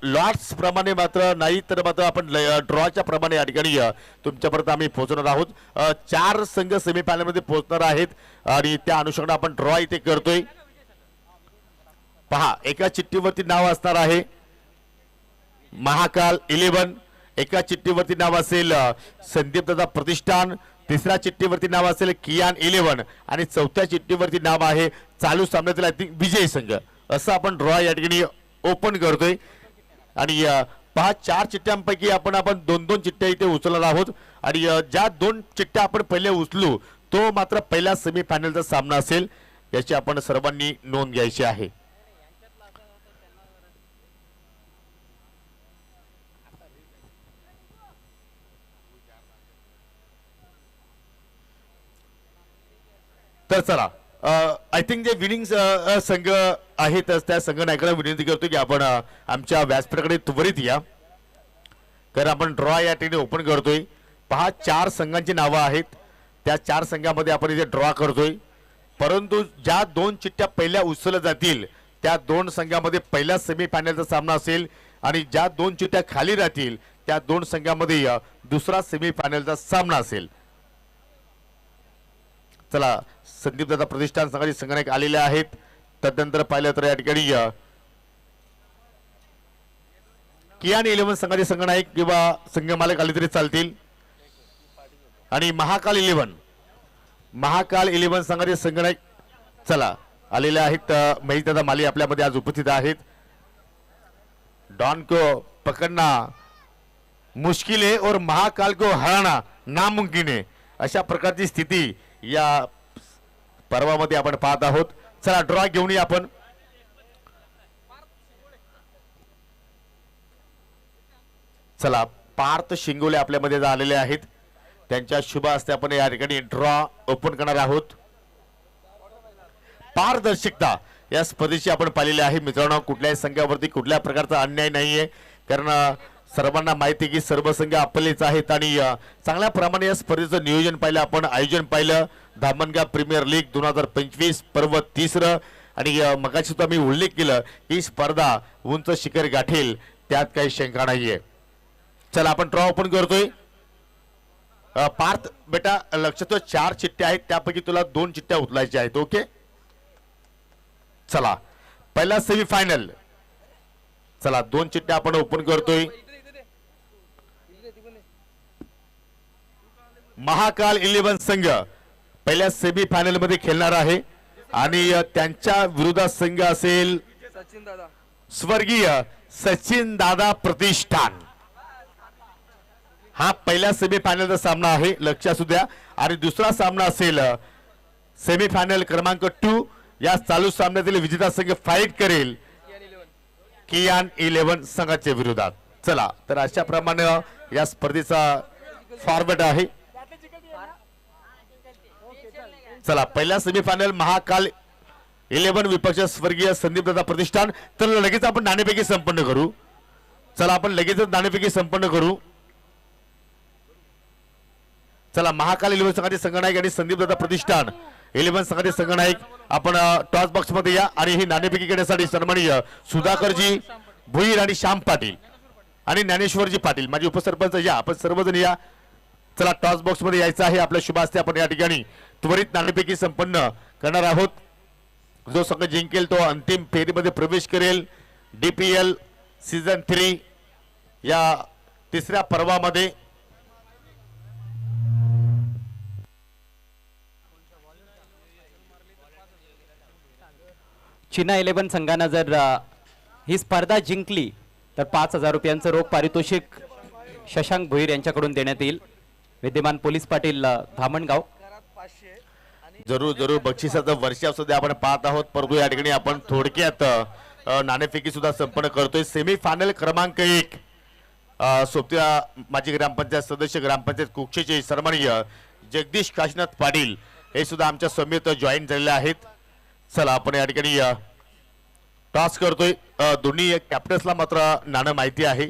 S2: लॉट्स प्रमाणे मात्र नाही तर मात्र आपण ड्रॉच्या प्रमाणे या ठिकाणी तुमच्यापर्यंत आम्ही पोहोचणार आहोत। 4 संघ सेमीफायनल मध्ये पोहोचणार आहेत आणि त्या अनुषंगाने आपण ड्रॉ इथे करतोय। पहा, एका चिठ्ठीवरती नाव असणार आहे महाकाल 11, एका चिठ्ठीवरती नाव असेल संदीप दादा प्रतिष्ठान, तिसऱ्या चिठ्ठीवरती नाव असेल कियान 11 आणि चौथ्या चिठ्ठीवरती नाव आहे चालू सामन्यातील आय थिंक विजय संघ। असं आपण ड्रॉ या ठिकाणी ओपन करतोय आणि 4 चिठ्ठ्यांपैकी आपण 2-2 चिठ्ठ्या इथे उचलणार आहोत आणि ज्या 2 चिठ्ठ्या आपण पहिले उचलू तो मात्र पहिल्या सेमीफायनलचा सामना असेल, याची आपण सर्वांनी नोंद घ्यायची आहे। तर चला, आय थिंक जे विनिंग संघ आहेत त्या संघ नायकाला विनंती करतो की आपण आमच्या व्यासपीठाकडे त्वरित या, कारण आपण ड्रॉ या ठिकाणी ओपन करतोय। पहा, 4 संघांची नावं आहेत, त्या 4 संघामध्ये आपण इथे ड्रॉ करतोय, परंतु ज्या 2 चिठ्ठ्या पहिल्या उचलल्या जातील त्या 2 संघामध्ये पहिल्या सेमीफायनलचा सामना असेल आणि ज्या 2 चिठ्ठ्या खाली राहतील त्या 2 संघामध्ये दुसरा सेमीफायनलचा सामना असेल। चला, संदीप दादा प्रतिष्ठान संघाचे संघनायक आलेले आहेत, तदनंतर पाहिलं तर या ठिकाणी कियान 11 संघाचे संघनायक किंवा संघ मालक आले तरी चालतील आणि महाकाल 11 संघाचे संघनायक चला आलेले आहेत। महेश दादा माली आपल्यामध्ये आज उपस्थित आहेत। डॉन को पकडना मुश्किल है और महाकाल को हराना नामुमकिन है, अशा प्रकारची स्थिती या पर्वामध्ये आपण पाहत आहोत। चला ड्रॉ घेऊन या आपण। चला, पार्थ शिंगोले आपल्यामध्ये आलेले आहेत, त्यांच्या शुभ हस्ते आपण या ठिकाणी ड्रॉ ओपन करणार आहोत। पारदर्शकता या स्पर्धेची आपण पाहिलेली आहे मित्रांनो, कुठल्याही संघावरती कुठल्या प्रकारचा अन्याय नाहीये, कारण सर्वांना माहिती की सर्व संघ आपलेच आहेत आणि चांगल्या प्रमाणे या स्पर्धेचं नियोजन पाहिलं आपण, आयोजन पाहिलं। धामणगाव प्रीमियर लीग 2025 पर्व 3 आणि मगाशी सुद्धा मी उल्लेख केलं ही स्पर्धा उंच शिखर गाठेल त्यात काही शंका नाहीये. चला आपण ड्रॉ ओपन करतोय. पार्थ बेटा लक्ष तो 4 चिठ्ठ्या आहेत त्यापैकी तुला 2 चिठ्ठ्या उचलायच्या आहेत. ओके चला पहिला सेमीफायनल. चला 2 चिठ्ठ्या आपण ओपन करतोय. महाकाल 11 संघ पहिल्या सेमीफायनल मध्ये खेळणार आहे आणि त्यांच्या विरोधात संघ असेल स्वर्गीय सचिन दादा प्रतिष्ठान. हा पहिल्या सेमीफायनलचा सामना आहे लक्ष असू द्या. आणि दुसरा सामना असेल सेमीफायनल क्रमांक 2. या चालू सामन्यातील विजेता संघ फाईट करेल कियान 11 संघाच्या विरोधात. चला तर अशा प्रमाणे या स्पर्धेचा फॉर्मॅट आहे. चला पहिला सेमीफायनल महाकाल 11 विपक्ष स्वर्गीय संदीप दादा प्रतिष्ठान. तर लगेच आपण नाणेफेकी संपन्न करू. चला आपण लगेचच नाणेफेकी संपन्न करू. चला महाकाल 11 संघाचे संघनायक आणि संदीप दादा प्रतिष्ठान 11 संघाचे संघनायक आपण टॉस बॉक्स मध्ये या आणि ही नाणेफेकी करण्यासाठी सन्माननीय सुधाकरजी भुईर आणि श्याम पाटील आणि ज्ञानेश्वरजी पाटील माझे उपसरपंच या आपण सर्वजण या. चला टॉस बॉक्स मध्ये यायचं आहे. आपल्या शुभ हस्ते आपण या ठिकाणी त्वरित नाणेफेकी संपन्न करणार आहोत. जो संघ जिंकेल तो अंतिम फेरीमध्ये प्रवेश करेल DPL सीझन 3 या तिसऱ्या पर्वामध्ये.
S3: चीना 11 संघानं जर ही स्पर्धा जिंकली तर 5,000 रुपयांचं रोख पारितोषिक शशांक भोईर यांच्याकडून देण्यात येईल. विद्यमान पोलीस पाटील धामणगाव.
S2: जरूर जरूर बक्षिसाचं वर्षाव सुद्धा आपण पाहत आहोत. परंतु या ठिकाणी आपण थोडक्यात नाणेफेकी सुद्धा संपन्न करतोय. सेमीफायनल क्रमांक 1 सोबत्या माजी ग्रामपंचायत सदस्य ग्रामपंचायत कुक्षेचे सन्माननीय जगदीश काशीनाथ पाटील हे सुद्धा आमच्या समितीत जॉईन झालेले आहेत. चला आपण या ठिकाणी टॉस करतोय. दोन्ही कॅप्टन्सला मात्र नाणं माहिती आहे.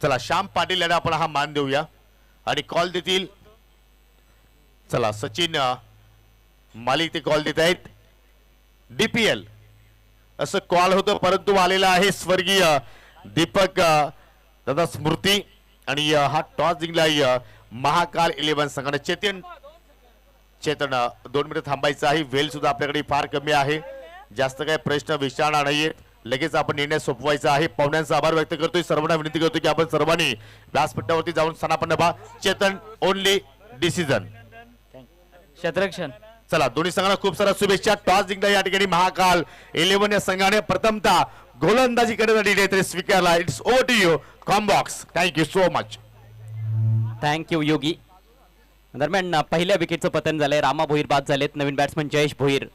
S2: चला श्याम पाटील यांना आपण हा मान देऊया आणि कॉल देतील. चला सचिन मालिक ते कॉल देत आहेत. DPL असं कॉल होतं परंतु आलेला आहे स्वर्गीय दीपक दादा स्मृती आणि हा टॉस जिंकला महाकाल 11 संघाने. चेतन 2 मिनिट थांबायचं आहे. वेळ सुद्धा आपल्याकडे फार कमी आहे. जास्त काही प्रश्न विचारणार नाहीये. लगेच आपण निर्णय सोपवायचा आहे. पाहुण्यांचा आभार व्यक्त करतोय. सर्वांना विनंती करतोय की आपण सर्वांनी व्यासपीठावरती जाऊन स्थानापन्न व्हा. चेतन ओनली डिसिजन
S4: शतरक्षण.
S2: चला दोन्ही संघांना खूप साऱ्या शुभेच्छा. टॉस जिंकला या ठिकाणी महाकाल 11 या संघाने प्रथमतः गोलंदाजी करण्यासाठी नेते स्वीकारला. It's over to you combox. Thank you so much.
S3: Thank you Yogi. दरम्यान पहिल्या विकेटचं पतन झालंय. रामा भोईर बाद झालेत. नवीन batsman Jayesh Bhoir.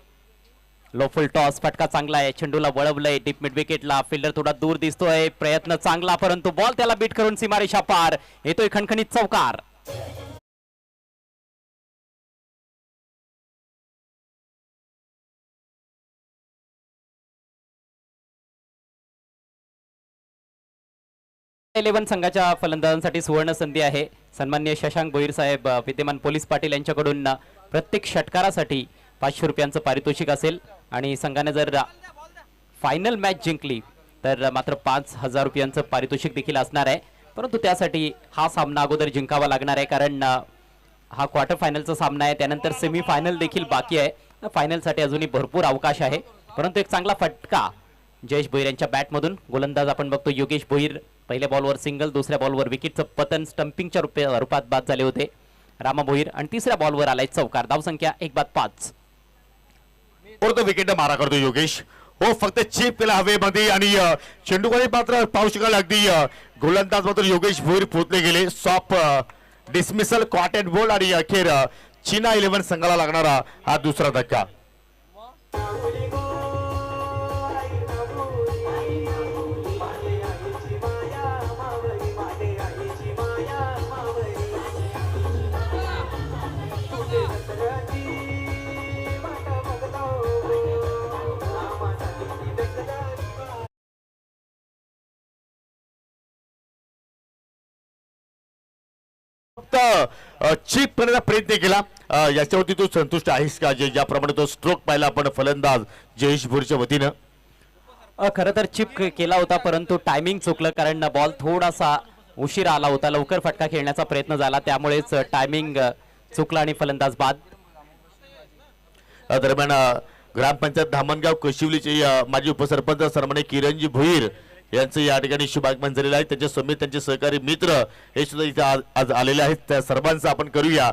S3: Low full toss फटका चांगला आहे. चेंडूला वळवलंय डीप मिड विकेटला. फिल्डर थोडा दूर दिसतोय. प्रयत्न चांगला परंतु बॉल त्याला बीट करून सीमारेषा पार. येतोय खणखणीत चौकार. इलेव्हन संघाच्या फलंदाजांसाठी सुवर्ण संधी आहे. सन्माननीय शशांक भोईर साहेब विद्यमान पोलीस पाटील यांच्याकडून प्रत्येक षटकारासाठी 500 रुपयांचं पारितोषिक असेल आणि संघाने जर फायनल मॅच जिंकली तर मात्र 5,000 रुपयांचं पारितोषिक देखील असणार आहे. परंतु त्यासाठी हा सामना अगोदर जिंकावा लागणार आहे कारण हा क्वार्टर फायनलचा सामना आहे. त्यानंतर सेमी फायनल देखील बाकी आहे. फायनलसाठी अजूनही भरपूर अवकाश आहे. परंतु एक चांगला फटका जयेश भोईर यांच्या बॅटमधून. गोलंदाज आपण बघतो योगेश भोईर. पहिल्या बॉलवर सिंगल, दुसऱ्या बॉलवर विकेटचं पतन स्टंपिंगच्या रूपात बाद झाले होते रामा भोईर आणि तिसऱ्या बॉलवर आलाय चौकार. धावसंख्या 1/5.
S2: विकेट मारा करतो योगेश. हो फक्त चीप केला हवेमध्ये आणि चेंडूकडे मात्र पाहू शकाल अगदी गोलंदाज मात्र योगेश भोईर पोहोचले गेले. Soft dismissal caught and bowled आणि अखेर चीना 11 संघाला लागणारा हा दुसरा धक्का. फक्त चीप करण्याचा प्रयत्न केला. याच्यावरती तू संतुष्ट आहेस का? ज्याप्रमाणे तो स्ट्रोक पाहिला आपण फलंदाज जयेश भोईरच्या वतीनं.
S3: खरं तर चिप केला होता परंतु टायमिंग चुकलं कारण बॉल थोडासा उशीर आला होता. लवकर फटका खेळण्याचा प्रयत्न झाला त्यामुळेच टायमिंग चुकला आणि फलंदाज बाद.
S2: दरम्यान ग्रामपंचायत धामणगाव कशिवलीचे माजी उपसरपंच सन्माननीय किरणजी भोईर यांचं या ठिकाणी शुभागमन झालेलं आहे. त्यांच्या समेत त्यांचे सहकारी मित्र हे सुद्धा इथे आज आलेले आहेत. त्या सर्वांचं आपण करूया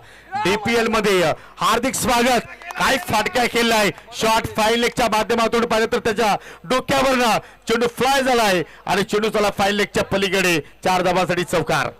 S2: DPL मध्ये हार्दिक स्वागत. काय फाटका खेळलाय. शॉट फाईन लेगच्या माध्यमातून पाहिलं तर त्याच्या डोक्यावरनं चेंडू फ्लाय झालाय आणि चेंडू झाला फाईन लेगच्या पलीकडे 4 धावांसाठी चौकार.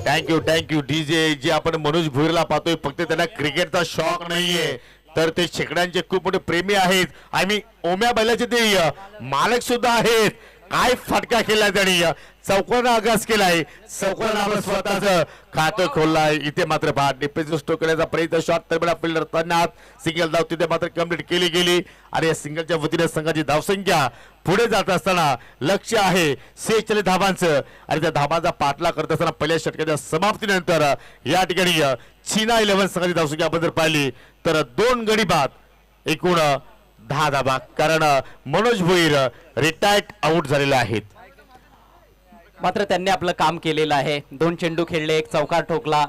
S2: Thank you DJ. जे आपण मनोज भुईरला पाहतोय फक्त त्यांना क्रिकेटचा शॉक नाहीये तर ते शेकड्यांचे खूप मोठे प्रेमी आहेत आणि ओम्या बैलाचे ते मालक सुद्धा आहेत. काय फटका केलाय त्यांनी. चौकोना आगास केलाय. चौकोना आपण स्वतःच खातं खोललाय. इथे मात्र डिफेन्सिव्ह स्ट्रोक करण्याचा प्रयत्न. शॉट तर फिल्डर तैनात. सिंगल धाव तिथे मात्र कंप्लीट केली गेली आणि या सिंगलच्या वतीने संघाची धावसंख्या पुढे जात असताना लक्ष आहे 46 धावांचं आणि त्या धावांचा पाठला करत असताना पहिल्या षटकाच्या समाप्तीनंतर या ठिकाणी चीना 11 संघाची धावसंख्या आपण जर पाहिली तर 2 गडी बाद एकूण 10 धावा कारण मनोज भोईर रिटायर्ड आउट झालेले आहेत.
S3: मात्र त्यांनी आपलं काम केलेलं आहे. 2 चेंडू खेळले, 1 चौकार ठोकला,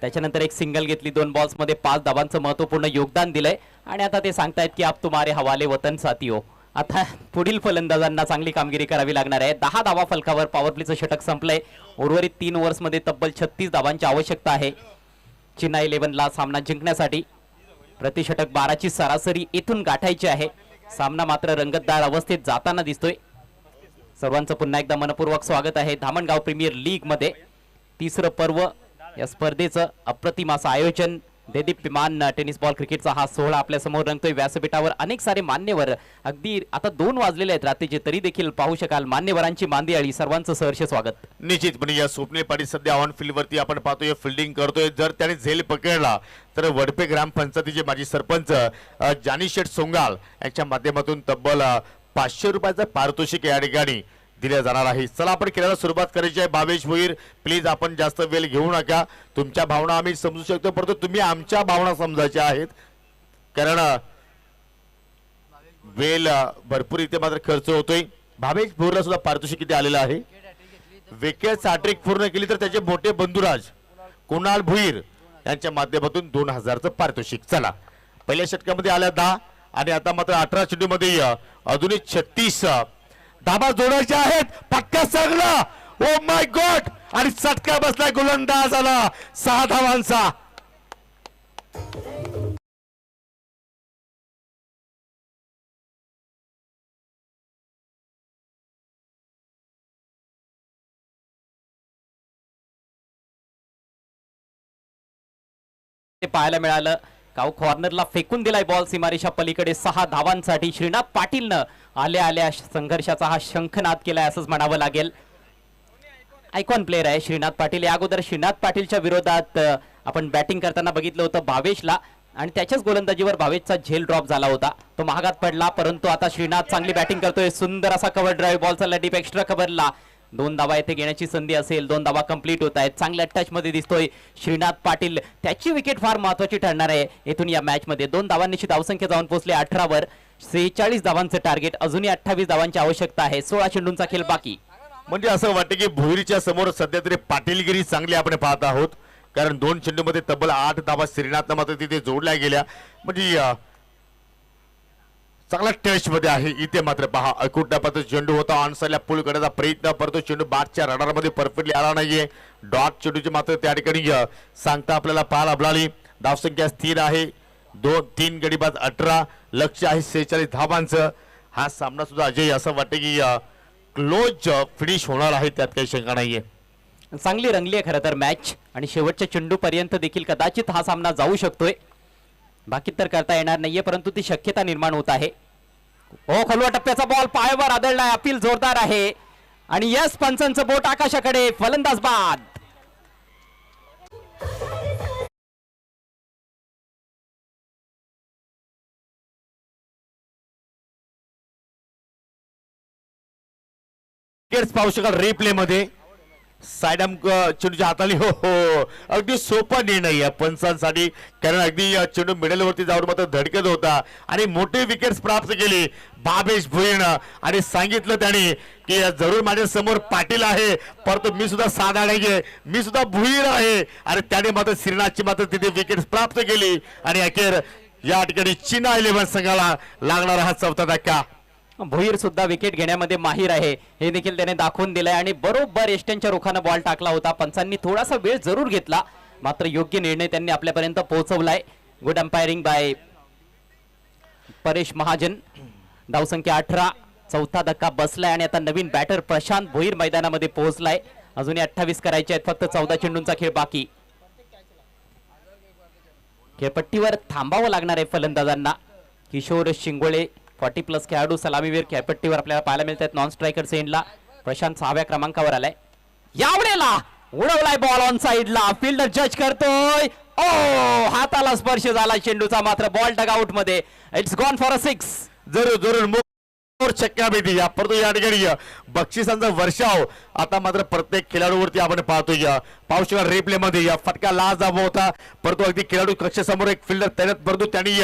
S3: त्याच्यानंतर 1 सिंगल घेतली. 2 बॉल्स मध्ये 5 धावांचं महत्वपूर्ण योगदान दिलंय आणि आता ते सांगतायत की आप तुम्हारे हवाले वतन साथी हो. आता पुढील फलंदाजांना चांगली कामगिरी करावी लागणार आहे. 10 धावा फलकावर पॉवर प्लेचं षटक संपलंय. उर्वरित 3 ओव्हर्समध्ये तब्बल 36 धावांची आवश्यकता आहे चेन्नई 11ला सामना जिंकण्यासाठी. प्रतिषटक 12ची सरासरी इथून गाठायची आहे. सामना मात्र रंगतदार अवस्थेत जाताना दिसतोय. सर्वांचं पुन्हा एकदा मनपूर्वक स्वागत आहे धामणगाव प्रीमियर लीग मध्ये. 3रं पर्व या स्पर्धेचं अप्रतिम असं आयोजन. देदीप्यमान टेनिस बॉल क्रिकेटचा हा सोहळा आपल्या समोर रंगतोय. व्यासपीठावर अनेक सारे मान्यवर, अगदी आता 2 वाजलेले आहेत रात्रीचे तरी देखील पाहू शकाल मान्यवरांची मांदियाळी. सर्वांचं सहर्ष स्वागत.
S2: निश्चितपणे या स्वप्नील पाटील सध्या ऑन फील्ड वरती आपण पाहतोय फिल्डिंग करतोय. जर त्याने झेल पकडला तर वडपे ग्रामपंचायतीचे माजी सरपंच जानी शेठ सोंगाल यांच्या माध्यमातून तब्बल 500 रुपयाचं पारितोषिक या ठिकाणी दिल्या जाणार आहे. चला आपण खेळायला सुरुवात करायची आहे. भावेश भोईर प्लीज आपण जास्त वेळ घेऊ नका. तुमच्या भावना आम्ही समजू शकतो परंतु तुम्ही आमच्या भावना समजायच्या आहेत कारण वेळ भरपूर इथे मात्र खर्च होतोय. भावेश भोईरला सुद्धा पारितोषिक किती आलेलं आहे. विकेट हॅट्रिक पूर्ण केली तर त्याचे मोठे बंधुराज कुणाल भोईर यांच्या माध्यमातून 2000चं पारितोषिक. चला पहिल्या षटकामध्ये आल्या 10 आणि आता मात्र 18 चेंडूमध्ये अजूनही 36 धाबा जोडायच्या आहेत. पटका सगळा. Oh my God. आणि चटका बसलाय गोलंदाज आला 6 धावांचा.
S3: ते पाहायला मिळालं. काऊ कॉर्नरला फेकून दिलाय बॉल सीमारेषा पलीकडे 6 धावांसाठी. श्रीनाथ पाटीलनं आल्या आल्या संघर्षाचा हा शंखनाद केलाय असंच म्हणावं लागेल. आयकॉन प्लेअर आहे श्रीनाथ पाटील. या अगोदर श्रीनाथ पाटीलच्या विरोधात आपण बॅटिंग करताना बघितलं होतं भावेशला आणि त्याच्याच गोलंदाजीवर भावेशचा झेल ड्रॉप झाला होता. तो महागात पडला परंतु आता श्रीनाथ चांगली बॅटिंग करतोय. सुंदर असा कव्हर ड्राईव्ह. बॉल चालला डीप एक्स्ट्रा कव्हरला. 2 धावा येथे घेण्याची संधी असेल. 2 धावा कंप्लीट होत आहेत. चांगल्या टच मध्ये दिसतोय श्रीनाथ पाटील. त्याची विकेट फार महत्वाची ठरणार आहे इथून या मॅच मध्ये. 2 धावांची धावसंख्या जाऊन पोहोचले 18 वर. 46 धावांचं टार्गेट. अजूनही 28 धावांची आवश्यकता आहे. 16 चेंडूंचा खेळ बाकी.
S2: म्हणजे असं वाटतं की भोईरच्या समोर सध्या तरी पाटीलगिरी चांगली आपण पाहत आहोत कारण 2 चेंडूमध्ये तब्बल 8 धावा श्रीनाथनं मात्र तिथे जोडल्या गेल्या. म्हणजे चांगला टच मध्ये आहे. इथे मात्र पहा अकुटण्यापात्र चेंडू होता. ऑनसाइडला पुल करण्याचा प्रयत्न परंतु चेंडू बाटच्या रडारमध्ये परफेक्टली आला नाहीये. डॉट चेंडूची मात्र त्या ठिकाणी सांगता आपल्याला पाहायला मिळाली. धावसंख्या स्थिर आहे. 2-3 गडी बाद 18. लक्ष आहे 46 धावांचं. हा सामना सुद्धा अजय असं वाटतं की क्लोज फिनिश होणार आहे त्यात काही शंका नाहीये.
S3: चांगली रंगली आहे खरं तर मॅच आणि शेवटच्या चेंडू पर्यंत देखील कदाचित हा सामना जाऊ शकतोय. बाकी तर करता येणार नाहीये परंतु ती शक्यता निर्माण होत आहे. हो खलवा टप्प्याचा बॉल पायावर आदळलाय. अपील जोरदार आहे आणि यस पंचांचं बोट आकाशाकडे. फलंदाज बाद.
S2: विकेट्स पाहू शकाल रिप्ले मध्ये. सायडम चेंडूच्या हाताली हो हो अगदी सोपा निर्णय आहे पंचांसाठी, कारण अगदी चेंडू मिडलवरती जाऊन मात्र धडकत होता आणि मोठी विकेट्स प्राप्त केली भावेश भुईरनं. आणि सांगितलं त्याने की जरूर माझ्या समोर पाटील आहे, परंतु मी सुद्धा साधा नाहीये, मी सुद्धा भुईर आहे. आणि त्याने मात्र श्रीनाथची मात्र तिथे विकेट्स प्राप्त केली आणि अखेर या ठिकाणी चीना 11 संघाला लागणारा हा चौथा धक्का.
S3: भोईर सुद्धा विकेट घेण्यामध्ये माहीर आहे हे देखील त्याने दाखवून दिलंय आणि बरोबर एस्टनच्या रुखानं बॉल टाकला होता. पंचांनी थोडासा वेळ जरूर घेतला, मात्र योग्य निर्णय त्यांनी आपल्यापर्यंत पोहोचवलाय. Good umpiring by Paresh Mahajan. धावसंख्या 18, चौथा धक्का बसलाय आणि आता नवीन बॅटर प्रशांत भोईर मैदानामध्ये पोहोचलाय. अजूनही 28 करायचे आहेत, फक्त 14 चेंडूंचा खेळ बाकी. खेळपट्टीवर थांबावं लागणार आहे फलंदाजांना. किशोर शिंगोळे 40+ खेळाडू सलामीवीर खेळपट्टीवर आपल्याला पाहायला मिळतात. नॉन स्ट्रायकर सेंडला प्रशांत 6व्या क्रमांकावर आलाय. यावेळेला उडवलाय बॉल ऑन साइडला, फिल्डर जज करतोय. ओ हाताला स्पर्श झाला चेंडूचा, मात्र बॉल डगआउट मध्ये. It's gone for a 6.
S2: जरूर जरूर चक्क्या भेटी या, परंतु या ठिकाणी बक्षिसांचा वर्षाव आता मात्र प्रत्येक खेळाडूवरती आपण पाहतोय. पाहू शकाल रिप्ले मध्ये या फटका लाजवाब होता, परंतु अगदी खेळाडू कक्षासमोर एक फिल्डर तैनात, परंतु त्यांनी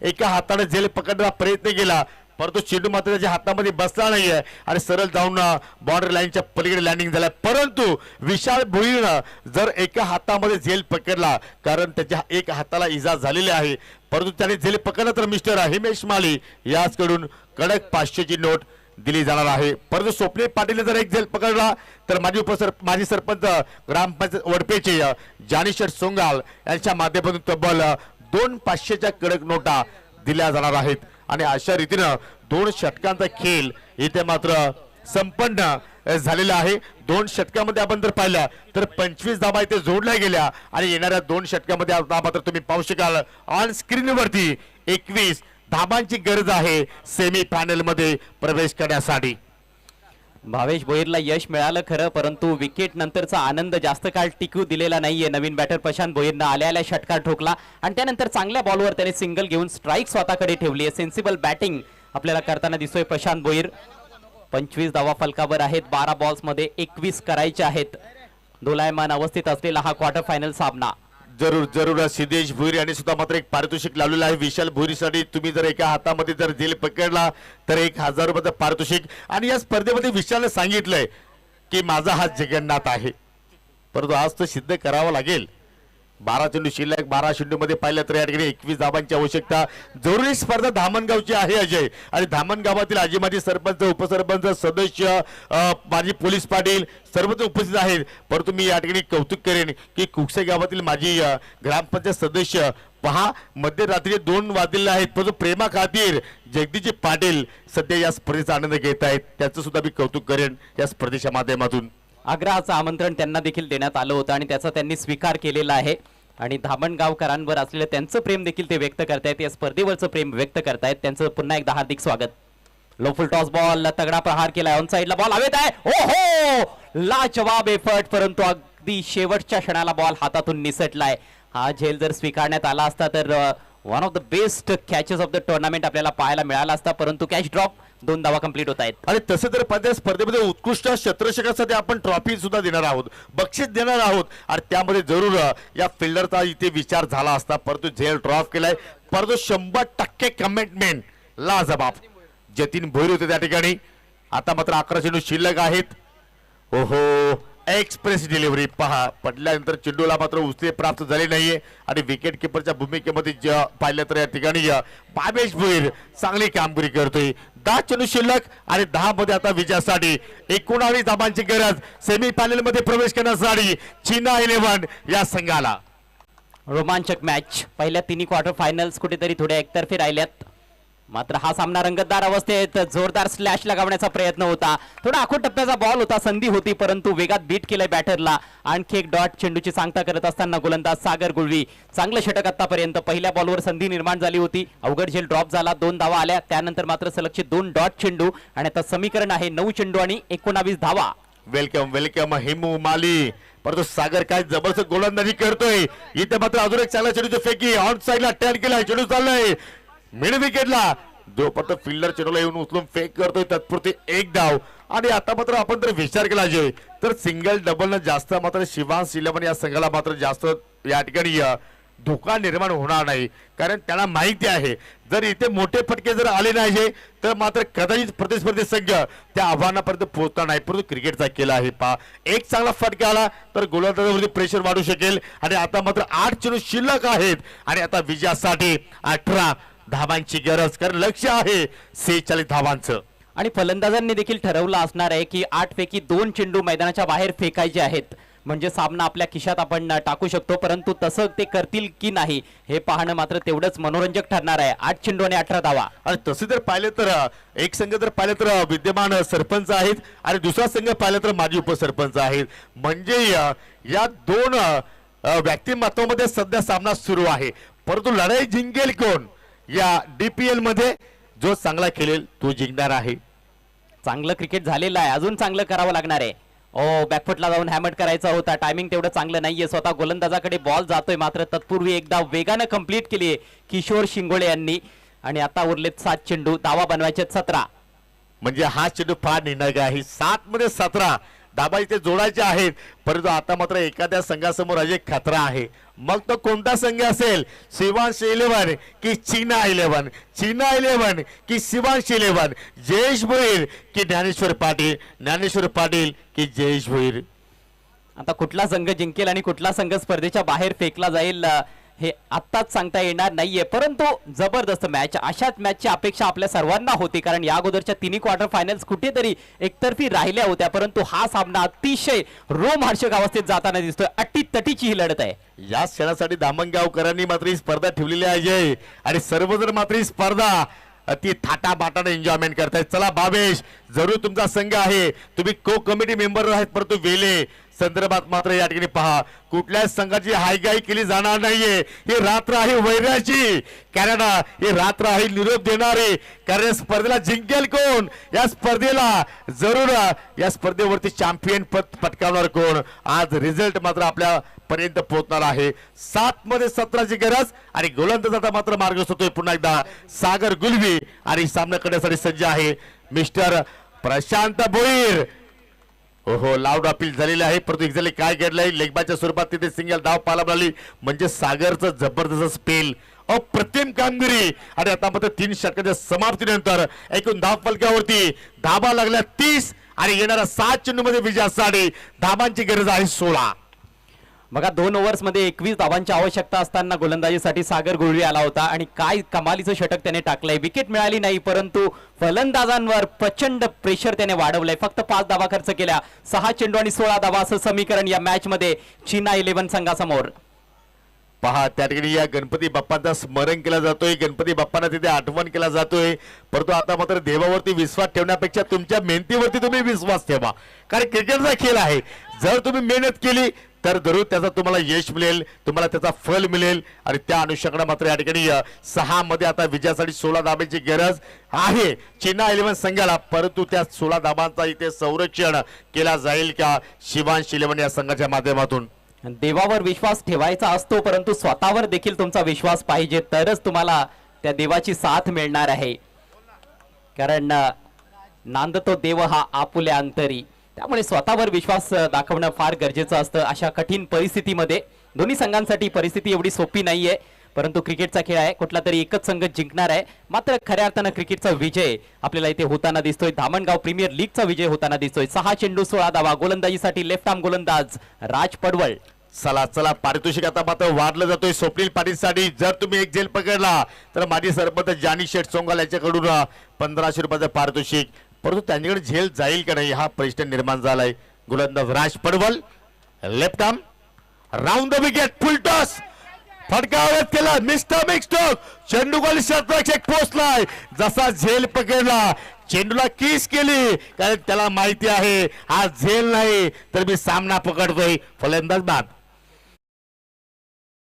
S2: एका हाताने झेल पकडण्याचा प्रयत्न केला, परंतु चेंडू मात्र त्याच्या हातामध्ये बसला नाहीये आणि सरळ जाऊन बाउंड्री लाईनच्या पलीकडे लँडिंग झाला. परंतु विशाल भुईरनं जर एका हातामध्ये झेल पकडला, कारण त्याच्या एक हाताला इजा झालेली आहे, परंतु त्याने झेल पकडला तर मिस्टर हिमेश माली याचकडून कडक 500ची नोट दिली जाणार आहे. परंतु स्वप्नील पाटीलने जर एक झेल पकडला तर माजी सरपंच ग्रामपंचायत वडपेचे जानीशर सोंगाल यांच्या माध्यमातून तब्बल 2 500च्या कडक नोटा दिल्या जाणार आहेत. आणि अशा रीतीनं 2 षटकांचा खेळ इथे मात्र संपन्न झालेला आहे. 2 षटकामध्ये आपण जर पाहिलं तर 25 धावा इथे जोडल्या गेल्या आणि येणाऱ्या 2 षटकामध्ये आता मात्र तुम्ही पाहू शकाल ऑन स्क्रीन वरती 21 धाबांची गरज आहे सेमी फायनल मध्ये प्रवेश करण्यासाठी.
S3: भावेश भोईरला यश मिळालं खरं, परंतु विकेट नंतरचा आनंद जास्त काळ टिकू दिलेला नाहीये. नवीन बॅटर प्रशांत भोईरनं आल्या षटकार ठोकला आणि त्यानंतर चांगल्या बॉलवर त्याने सिंगल घेऊन स्ट्राईक स्वतःकडे ठेवली आहे. सेन्सिबल बॅटिंग आपल्याला करताना दिसतोय प्रशांत भोईर. 25 धावा फलकावर आहेत, 12 बॉल्स मध्ये 21 करायचे आहेत. दोलायमान अवस्थेत असलेला हा क्वार्टर फायनल सामना.
S2: जरूर जरूर सिद्धेश भुईर यांनी सुद्धा मात्र एक पारितोषिक लावलेलं आहे विशाल भुईरसाठी. तुम्ही जर एका हातामध्ये जर झेल पकडला तर 1000 रुपयाचं पारितोषिक. आणि या स्पर्धेमध्ये विशालने सांगितलंय की माझा हा जगन्नाथ आहे, परंतु आज तो सिद्ध करावा लागेल. 12 चेंडू शिल्लक, 12 चेंडूमध्ये पाहिलं तर या ठिकाणी 21 धावांची आवश्यकता. जरुरी स्पर्धा धामणगावची आहे अजय, आणि धामणगावातील आजी माजी सरपंच, उपसरपंच, सदस्य, माजी पोलीस पाटील सर्वच उपस्थित आहेत. परंतु मी या ठिकाणी कौतुक करेन की कुकसे गावातील माजी ग्रामपंचायत सदस्य पहा, मध्यरात्री 2 वाजलेले आहेत, परंतु प्रेमा खातीर जगदीजी पाटील सध्या या स्पर्धेचा आनंद घेत आहेत. त्याचं सुद्धा मी कौतुक करेन या स्पर्धेच्या माध्यमातून.
S3: आग्रहाचं आमंत्रण त्यांना देखील देण्यात आलं होतं आणि त्याचा त्यांनी स्वीकार केलेला आहे. आणि धामणगावकरांवर असलेलं त्यांचं प्रेम देखील ते व्यक्त करतायत, या स्पर्धेवरचं प्रेम व्यक्त करतायत. त्यांचं पुन्हा एकदा हार्दिक स्वागत. लोफुल टॉस बॉल, तगडा प्रहार केलाय, ऑन साइडला बॉल हवेत आहे. ओहो लाजवाब एफर्ट, परंतु अगदी शेवटच्या क्षणाला बॉल हातातून निसटलाय. हा झेल जर स्वीकारण्यात आला असता तर one of the best catches of the tournament आपल्याला पाहायला मिळाला असता, परंतु कॅच ड्रॉप. 2 धावा कंप्लीट होत आहेत.
S2: आणि तसे तर त्या स्पर्धेमध्ये उत्कृष्ट शतरक्षकासाठी आपण ट्रॉफी सुद्धा देणार आहोत, बक्षीस देणार आहोत. आणि त्यामध्ये जरूर या फिल्डरचा इथे विचार झाला असता, परंतु झेल ड्रॉप केलाय. परंतु 100% कमिटमेंट लाजबाब जतीन भोईर होते त्या ठिकाणी. आता मात्र 11 चेंडू शिल्लक आहेत. ओहो एक्सप्रेस डिलिव्हरी पहा, पडल्यानंतर चेंडूला मात्र उचले प्राप्त झाले नाहीये. आणि विकेट किपरच्या भूमिकेमध्ये पाहिलं तर या ठिकाणी भावेश भोईर चांगली कामगिरी करतोय. 10 चेंडू शिल्लक आणि 10 मध्ये आता विजयासाठी 19 धाबांची गरज सेमी फायनल मध्ये प्रवेश करण्यासाठी चीना 11 या संघाला.
S3: रोमांचक मॅच. पहिल्या 3 क्वार्टर फायनल्स कुठेतरी थोड्या एकतर्फे राहिल्यात, मात्र हा सामना रंगतदार अवस्थेत. जोरदार स्लॅश लगावण्याचा प्रयत्न होता, थोडा आखूड टप्प्याचा बॉल होता, संधी होती, परंतु वेगात बीट केलंय बॅटरला. आणखी एक डॉट चेंडूची सांगता करत असताना गोलंदाज सागर गुळवी. चांगलं षटक आतापर्यंत. पहिल्या बॉलवर संधी निर्माण झाली होती, अवघड झेल ड्रॉप झाला, 2 धावा आल्या. त्यानंतर मात्र सलगचे 2 डॉट चेंडू आणि आता समीकरण आहे 9 चेंडू आणि 19 धावा.
S2: वेलकम वेलकम हिमू माली. परंतु सागर काय जबरदस्त गोलंदाजी करतोय. इथे मात्र अजून एक चांगला चेंडूची फेकी ऑन साइडला टॅन केलाय, चेंडू चाललाय मिड विकेटला. जोपर्यंत फिल्डर चेंडूला येऊन उचलून फेक करतोय तत्पुरती 1 धाव. आणि आता मात्र आपण जर विचार केला अजय तर सिंगल डबल जास्त मात्र शिवांश इलेव्हन या संघाला मात्र जास्त या ठिकाणी धोका निर्माण होणार नाही, कारण त्यांना माहिती आहे जर इथे मोठे फटके जर आले नाही तर मात्र कदाचित प्रतिस्पर्धी संघ त्या आव्हानापर्यंत पोहोचणार नाही. परंतु क्रिकेटचा केला आहे पहा, एक चांगला फटका आला तर गोलंदाजावरती प्रेशर वाढू शकेल आणि आता मात्र 8 चेंडू शिल्लक आहेत आणि आता विजयासाठी 18 धावांची गरज, कारण लक्ष आहे 46 धावांचं.
S3: आणि फलंदाजांनी देखील ठरवलं असणार आहे की 8 पैकी 2 चेंडू मैदानाच्या बाहेर फेकायचे आहेत, म्हणजे सामना आपल्या खिशात आपण टाकू शकतो. परंतु तसं ते करतील की नाही हे पाहणं मात्र तेवढंच मनोरंजक ठरणार आहे. 8 चेंडू आणि 18 धावा.
S2: आणि तसे जर पाहिले तर एक संघ जर पाहिलं तर विद्यमान सरपंच आहेत आणि दुसरा संघ पाहिलं तर माजी उपसरपंच आहेत, म्हणजे या दोन व्यक्तिमत्वामध्ये सध्या सामना सुरू आहे. परंतु लढाई जिंकेल कोण? या DPL मध्ये जो चांगला खेळेल तो जिंकणार आहे.
S3: चांगलं क्रिकेट झालेलं आहे, अजून चांगलं करावं लागणार आहे. बॅकफुटला जाऊन हॅमर करायचा होता, टायमिंग तेवढं चांगलं नाहीये. स्वतः गोलंदाजाकडे बॉल जातोय, मात्र तत्पूर्वी एकदा वेगानं कंप्लीट केली किशोर शिंगोळे यांनी. आणि आता उरलेत 7 चेंडू, दावा बनवायचे 17.
S2: म्हणजे हा चेंडू फार निर्णायक आहे. 7 मध्ये 17 धाबा इथे जोडायचे आहेत. परंतु आता मात्र एखाद्या संघासमोर अजय खतरा आहे. मग तो कोणता संघ असेल? शिवांश 11 की चीना 11, चीना 11 की शिवांश 11, जयेश भोईर की ज्ञानेश्वर पाटील, ज्ञानेश्वर पाटील की जयेश भोईर.
S3: आता कुठला संघ जिंकेल आणि कुठला संघ स्पर्धेच्या बाहेर फेकला जाईल हे आत्ताच सांगता येणार नाहीये. परंतु जबरदस्त मॅच, अशाच मॅचची अपेक्षा आपल्या सर्वांना होती, कारण या अगोदरच्या 3 क्वार्टर फायनल्स कुठेतरी एकतर्फी राहिल्या होत्या. परंतु हा सामना अतिशय रोमहर्षक अवस्थेत जाताना दिसतोय. अटीतटीची ही लढत आहे.
S2: या क्षणासाठी दामणगावकरांनी मात्र ही स्पर्धा ठेवलेली आहे आणि सर्वजण मात्र ही स्पर्धा ती थाटाबाटाने एन्जॉयमेंट करतायत. चला भावेश, जरूर तुमचा संघ आहे, तुम्ही को कमिटी मेंबर आहेत, परंतु वेले संदर्भात मात्र या ठिकाणी पहा, कुठल्याच संघाची हायगाई केली जाणार नाहीये. ही रात्र आहे वैराची, कॅनडा ही रात्र आहे निरोप देणारे, कारण स्पर्धेला जिंकेल कोण? या स्पर्धेला जरूर या स्पर्धेवरती चॅम्पियन पद पटकावणार कोण? आज रिझल्ट मात्र आपल्या पर्यंत पोहोचणार आहे. 7 मध्ये 17ची गरज आणि गोलंदाजाचा मात्र मार्ग होतोय पुन्हा एकदा सागर गुलवी आणि सामना करण्यासाठी सज्ज आहे मिस्टर प्रशांत भोईर. ओहो, लाऊड अपील झालेले आहे, परंतु एक्झॅक्टली काय घडलंय? लेगबाच्या स्वरूपात तिथे सिंगल धाव पाहायला मिळाली, म्हणजे सागरचं जबरदस्त स्पेल, अप्रतिम कामगिरी. आणि आता मात्र 3 षटकांच्या समाप्तीनंतर एकूण धाव फलकावरती धाबा लागल्या 30 आणि येणाऱ्या 7 चेंडूमध्ये विजयासाठी धाबांची गरज आहे 16.
S3: बघा, 2 ओव्हर्समध्ये 21 धावांची आवश्यकता असताना गोलंदाजीसाठी सागर गुळवी आला होता आणि काय कमालीचं षटक त्याने टाकलंय. विकेट मिळाली नाही, परंतु फलंदाजांवर प्रचंड प्रेशर त्याने वाढवलंय. फक्त 5 धावा खर्च केल्या, 6 चेंडू आणि 16 धावा असं समीकरण या मॅच मध्ये चीना 11 संघासमोर.
S2: पहा, त्या ठिकाणी या गणपती बाप्पांचा स्मरण केला जातोय, गणपती बाप्पांना तिथे आठवण केला जातोय. परंतु आता मात्र देवावरती विश्वास ठेवण्यापेक्षा तुमच्या मेहनतीवरती तुम्ही विश्वास ठेवा, कारण क्रिकेटचा खेळ आहे. जर तुम्ही मेहनत केली तर जरूर त्याचा तुम्हाला यश मिळेल, तुम्हाला त्याचा फल मिळेल. आणि त्या अनुषंगाने मात्र या ठिकाणी 6 मध्ये आता विजयासाठी 16 धाब्याची गरज आहे चीना 11 संघाला. परंतु त्या 16 धाबांचा इथे संरक्षण केला जाईल का शिवांश 11 या संघाच्या माध्यमातून?
S3: देवावर विश्वास ठेवायचा असतो, परंतु स्वतःवर देखील तुमचा विश्वास पाहिजे, तरच तुम्हाला त्या देवाची साथ मिळणार आहे. कारण नांदतो देव हा आपुल्या अंतरी, त्यामुळे स्वतःवर विश्वास दाखवणं फार गरजेचं असतं अशा कठीण परिस्थितीमध्ये. दोन्ही संघांसाठी परिस्थिती एवढी सोपी नाहीये, परंतु क्रिकेटचा खेळ आहे, कुठला तरी एकच संघ जिंकणार आहे. मात्र खऱ्या अर्थानं क्रिकेटचा विजय आपल्याला इथे होताना दिसतोय. धामणगाव प्रीमियर लीगचा विजय होताना दिसतोय. 6 चेंडू 16 धावा. गोलंदाजीसाठी लेफ्ट आर्म गोलंदाज राज पडवळ.
S2: चला चला, पारितोषिक आता मात्र वाढलं जातोय स्वप्नील पाटीलसाठी. जर तुम्ही एक झेल पकडला तर माजी सरपंच जानी शेठ सोंगाल याच्याकडून 1500 रुपयाचं पारितोषिक. परंतु त्यांच्याकडे झेल जाईल का नाही हा प्रश्न निर्माण झालाय. गोलंदाज Raj Padwal, left arm, round the wicket, full toss, फटकावत केला, मिस्टर मिक्स्टोक, चेंडू गोल क्षेत्ररक्षक पोहोचलाय. जसा झेल पकडला, चेंडूला किस केली, कारण त्याला माहिती आहे हा झेल नाही तर मी सामना पकडतोय. फलंदाज बाद.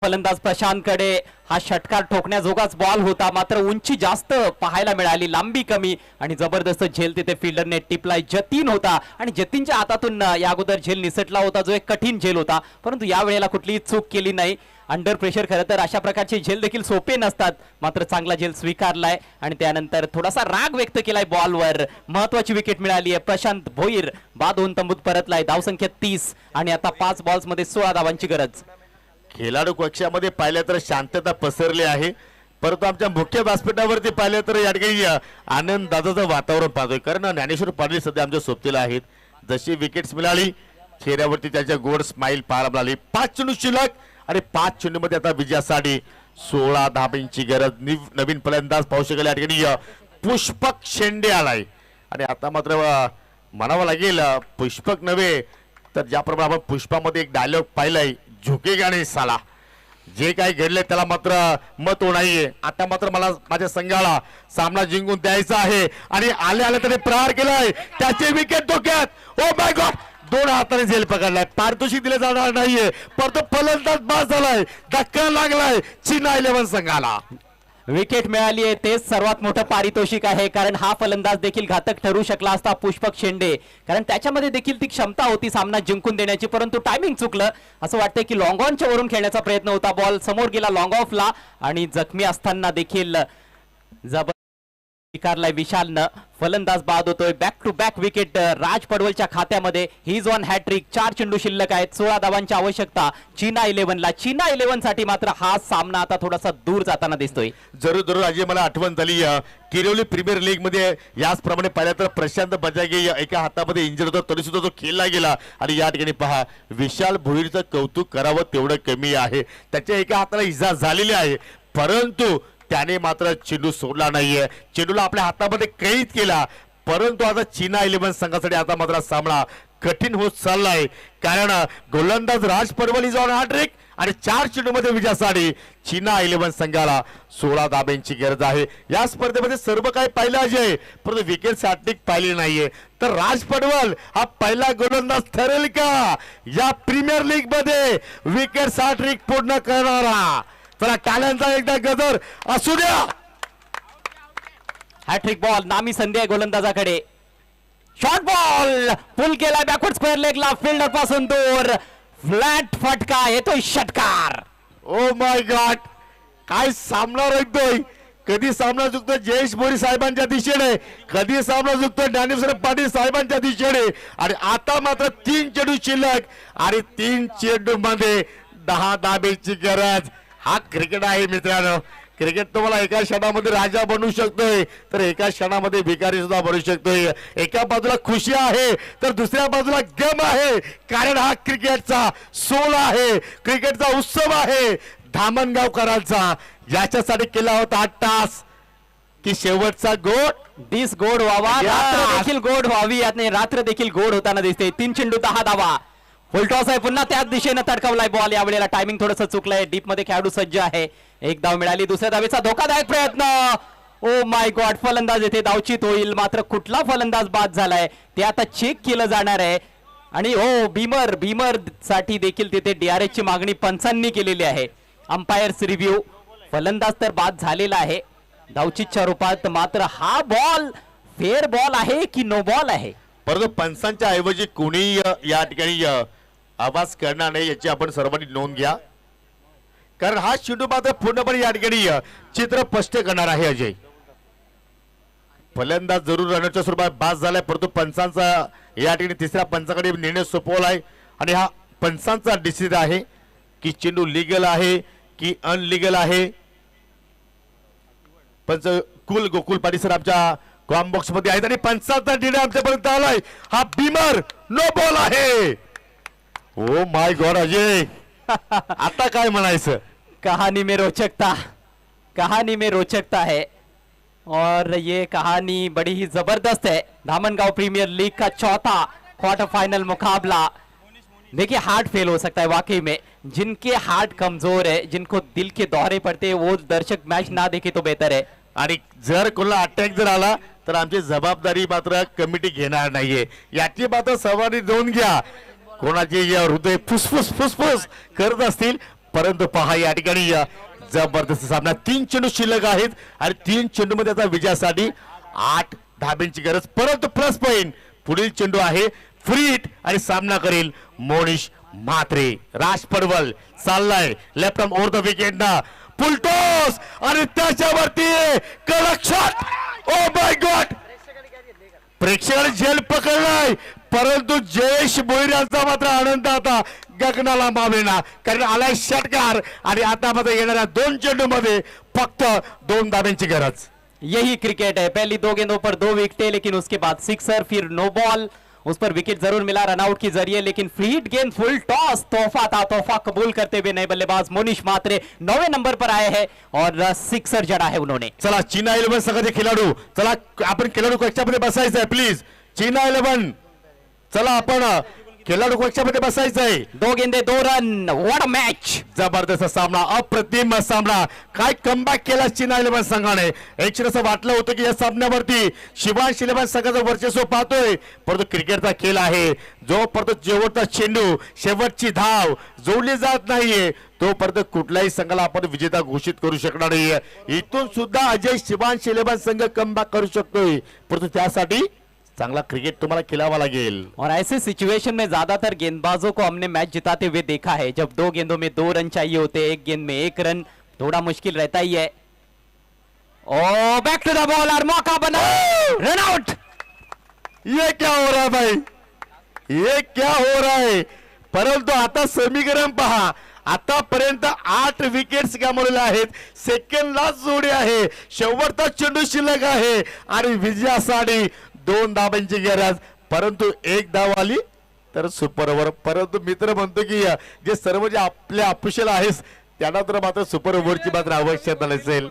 S3: फलंदाज प्रशांतकडे हा षटकार ठोकण्याजोगाच बॉल होता, मात्र उंची जास्त पाहायला मिळाली, लांबी कमी आणि जबरदस्त झेल तिथे फिल्डरने टिपलाय. जतीन होता आणि जतीनच्या हातातून या अगोदर झेल निसटला होता, जो एक कठीण झेल होता, परंतु या वेळेला कुठलीही चूक केली नाही अंडर प्रेशर खरं तर अशा प्रकारचे झेल देखील सोपे नसतात, मात्र चांगला झेल स्वीकारलाय आणि त्यानंतर थोडासा राग व्यक्त केलाय बॉलवर. महत्वाची विकेट मिळाली आहे. प्रशांत भोईर बाद होऊन तंबूत परतलाय. धावसंख्या 30 आणि आता 5 बॉल्स मध्ये 16 धावांची गरज.
S2: खेळाडू कक्षामध्ये पाहिलं तर शांतता पसरली आहे, परंतु आमच्या मुख्य व्यासपीठावरती पाहिलं तर या ठिकाणी आनंद दादाचं वातावरण पाहतोय. कारण ज्ञानेश्वर पाटील सध्या आमच्या सोबतीला आहेत. जशी विकेट्स मिळाली चेहऱ्यावरती त्याच्या गोड स्माइल पाहायला मिळाली. 5 चेंडू शिल्लक आणि 5 चेंडूमध्ये आता विजयासाठी 16 धाब्यांची गरज. नवीन फलंदाज पाहू शकेल या ठिकाणी पुष्पक शेंडे आलाय आणि आता मात्र म्हणावं लागेल पुष्पक नव्हे तर ज्याप्रमाणे आपण पुष्पामध्ये एक डायलॉग पाहिलाय, झुकेगा नाही साला. जे काही घडले त्याला मात्र मत नाहीये. आता मात्र मला माझ्या संघाला सामना जिंकून द्यायचा आहे आणि आले आले त्याने प्रहार केलाय. त्याची विकेट धोक्यात. ओ माय गॉड, 2 हाताने झेल पकडलाय. पारितोषिक दिले जाणार नाहीये, परंतु फलंदाज बाद झालाय. धक्का लागलाय चीना 11 संघाला.
S3: विकेट मिळाली आहे तेच सर्वात मोठं पारितोषिक आहे, कारण हा फलंदाज देखील घातक ठरू शकला असता पुष्पक शेंडे, कारण त्याच्यामध्ये देखील ती क्षमता होती सामना जिंकून देण्याची, परंतु टायमिंग चुकलं. असं वाटतंय की लॉंग ऑनच्या वरून खेळण्याचा प्रयत्न होता. बॉल समोर गेला लॉंग ऑफला आणि जखमी असताना देखील जबर स्वीकारलाय विशालनं. फलंदाज बाद होतोय. बॅक टू बॅक विकेट राज पडवलच्या खात्यामध्ये. ही ऑन हॅट्रिक. 4 चेंडू शिल्लक आहेत. 16 धावांची आवश्यकता चीना 11ला. चीना 11 साठी मात्र हा सामना आता थोडासा दूर जाताना दिसतोय.
S2: जरूर अजय मला आठवण झाली किरोली प्रीमियर लीग मध्ये याचप्रमाणे पाहिलं तर प्रशांत बजागे एका हातामध्ये इंजर्ड होता तरी सुद्धा तो खेळला गेला. आणि या ठिकाणी पहा विशाल भोईरचं कौतुक करावं तेवढं कमी आहे. त्याच्या एका हाताला इजा झालेली आहे, परंतु त्याने मात्र चेंडू सोडला नाहीये. चेंडूला आपल्या हातामध्ये कैद केला, परंतु आता चीना 11 संघासाठी आता मात्र सामना कठीण होत चाललाय. कारण गोलंदाज Raj Padwal is on hat trick आणि 4 चेंडूमध्ये विजयासाठी चीना 11 संघाला 16 धाब्यांची गरज आहे. या स्पर्धेमध्ये सर्व काही पाहिलं अजय, परंतु विकेट हॅट्रिक पाहिली नाहीये. तर राज पडवल हा पहिला गोलंदाज ठरेल का या प्रीमियर लीग मध्ये विकेट हॅट्रिक पूर्ण करणारा? चला टाळ्यांचा एकदा गजर असू द्या.
S3: हॅट्रिक बॉल नामी संधी आहे गोलंदाजाकडे. शॉर्ट बॉल पुल केला बॅकवर्ड स्क्वेअर लेगला. फिल्डर पासून दूर. फ्लॅट फटका येतोय षटकार.
S2: ओ माय गॉड, काय सामना रंगतोय. कधी सामना चुकतो जयेश बोरी साहेबांच्या दिशेने, कधी सामना चुकतो ज्ञानेश्वर पाटील साहेबांच्या दिशेने. आणि आता मात्र 3 चेंडू शिल्लक आणि 3 चेंडू मध्ये 10 धाब्यांची गरज. हा क्रिकेट आहे मित्रांनो. क्रिकेट तुम्हाला एका क्षणामध्ये राजा बनवू शकतोय तर एका क्षणामध्ये भिकारी सुद्धा बनवू शकतोय. एका बाजूला खुशी आहे तर दुसऱ्या बाजूला गम आहे, कारण हा क्रिकेटचा सोल आहे, क्रिकेटचा उत्सव आहे धामणगावकरांचा. याच्यासाठी केला होता 8 तास की शेवटचा गोड
S3: दिस गोड व्हावा, रात्र देखील गोड व्हावी. आणि रात्र देखील गोड होताना दिसते. 3 चेंडू 10 धावा. फुलटॉस आहे पुन्हा त्याच दिशेने तडकावलाय बॉल. यावेळेला टायमिंग थोडंसं चुकलंय. डीप मध्ये खेळाडू सज्ज आहे. 1 धाव मिळाली. दुसऱ्या धावेचा धोकादायक प्रयत्न. ओ माय गॉड, फलंदाज येथे धावचीत होईल, मात्र कुठला फलंदाज बाद झालाय ते आता चेक केलं जाणार आहे. आणि हो भीमर साठी देखील तिथे DRS ची मागणी पंचांनी केलेली आहे. Umpires review. फलंदाज तर बाद झालेला आहे धावचीतच्या रूपात, मात्र हा बॉल फेअर बॉल आहे की नो बॉल आहे?
S2: परंतु पंचांच्या ऐवजी कोणी या ठिकाणी आवाज करणार नाही याची आपण सर्वांनी नोंद घ्या, कारण हा चेंडू मात्र पूर्णपणे या ठिकाणी चित्र स्पष्ट करणार आहे. अजय फलंदाज जरूर रनरच्या स्वरूपात बाद झालाय, परंतु पंचांचा या ठिकाणी तिसऱ्या पंचाकडे निर्णय सोपवलाय आणि हा पंचांचा डिसिजन आहे की चेंडू लिगल आहे की अनलिगल आहे. पंच गोकुल पाटील सर आमच्या कॉम बॉक्स मध्ये आहेत आणि पंचांचा निर्णय आमच्यापर्यंत आलाय. हा बीमर नो बॉल आहे. ओ माय गॉड अजय, आता काय म्हणायचं?
S3: कहानी में रोचकता है और ये कहानी बड़ी ही जबरदस्त है. धामनगांव प्रीमियर लीग का चौथा क्वार्टर फाइनल मुकाबला. देखिए हार्ट फेल हो सकता है वाकई में. जिनके हार्ट कमजोर है, जिनको दिल के दौरे पड़ते हैं, वो दर्शक मैच ना देखे तो बेहतर है.
S2: आणि जर कोणाला अटॅक जर आला तर आमची जबाबदारी मात्र कमिटी घेणार नाहीये, याची मात्र सवारी नोंद घ्या. कोणाचे हृदय फुसफुस करत असतील, परंतु पहा या ठिकाणी जबरदस्त सामना. 3 चेंडू शिल्लक आहेत आणि 3 चेंडू मध्ये आता विजयासाठी 8 धाब्यांची गरज. परंतु प्लस पॉइंट पुढील चेंडू आहे फ्री हिट आणि सामना करेल मोनिश म्हात्रे. राज पडवल चाललाय left arm over the wicket ना फुलटॉस आणि त्याच्यावरती कडक शॉट. ओ माय गॉड, प्रेक्षकांनी झेल पकडलाय परंतु जयेश भोईर यांचा मात्र आनंद आता गगनाला मावेना, कारण आलाय षटकार आणि आता मात्र येणाऱ्या 2 चेंडूमध्ये फक्त 2 धाब्यांची गरज.
S3: यही क्रिकेट है, पहली 2 गेंदों पर 2 विकेटें, लेकिन उसके बाद सिक्सर, फिर नो बॉल, उस पर विकेट जरूर मिला रनआउट के जरिए, लेकिन फ्री हिट गेंद फुल टॉस तोहफा था. तोहफा कबूल करते हुए नए बल्लेबाज मोनिश म्हात्रे 9वें नंबर पर आए हैं और सिक्सर जड़ा है उन्होंने.
S2: चला चीना 11 संघाचे खेळाडू, चला आपण खेळाडू कक्षामध्ये बसायचं आहे प्लीज. चीना 11 चला आपण खेळाडू कक्षामध्ये बसायचं आहे.
S3: 2 गेंदे 2 रन. What a match.
S2: जबरदस्त सामना, अप्रतिम सामना. काय कमबॅक केला चीना 11 संघाने. एक क्षण असं वाटलं होतं की या सामन्यावरती शिवांश 11 संघाचं वर्चस्व पाहतोय, परंतु क्रिकेटचा खेळ आहे. जोपर्यंत शेवटचा चेंडू शेवटची धाव जोडली जात नाहीये तोपर्यंत कुठल्याही संघाला आपण विजेता घोषित करू शकणार नाहीये. इथून सुद्धा अजय शिवांश 11 संघ कमबॅक करू शकतोय, परंतु त्यासाठी चांगला क्रिकेट तुम्हाला खेळावा लागेल.
S3: और ऐसे सिचुएशन में ज्यादातर गेंदबाजों को हमने मैच जिताते हुए देखा है. जब 2 गेंदों में 2 रन चाहिए होते, एक गेंद में 1 रन, थोड़ा मुश्किल रहता ही है. ओ बैक टू द बॉल और मौका बना, रन आउट.
S2: ये क्या हो रहा है भाई, ये क्या हो रहा है. परंतु आता समीकरण पहा, आतापर्यंत 8 विकेट्स गमावलेल्या आहेत. सेकंडला जोडी आहे, शेवटचा चेंडू शिल्लक आहे आणि विजयासाठी 2 धाबांची गरज, परंतु 1 धाव आली तर सुपर ओव्हर. परंतु मित्र म्हणतो की जे सर्व जे आपल्या ऑफिशियल आहेत त्यांना तर मात्र सुपर ओव्हरची मात्र आवश्यकता नसेल.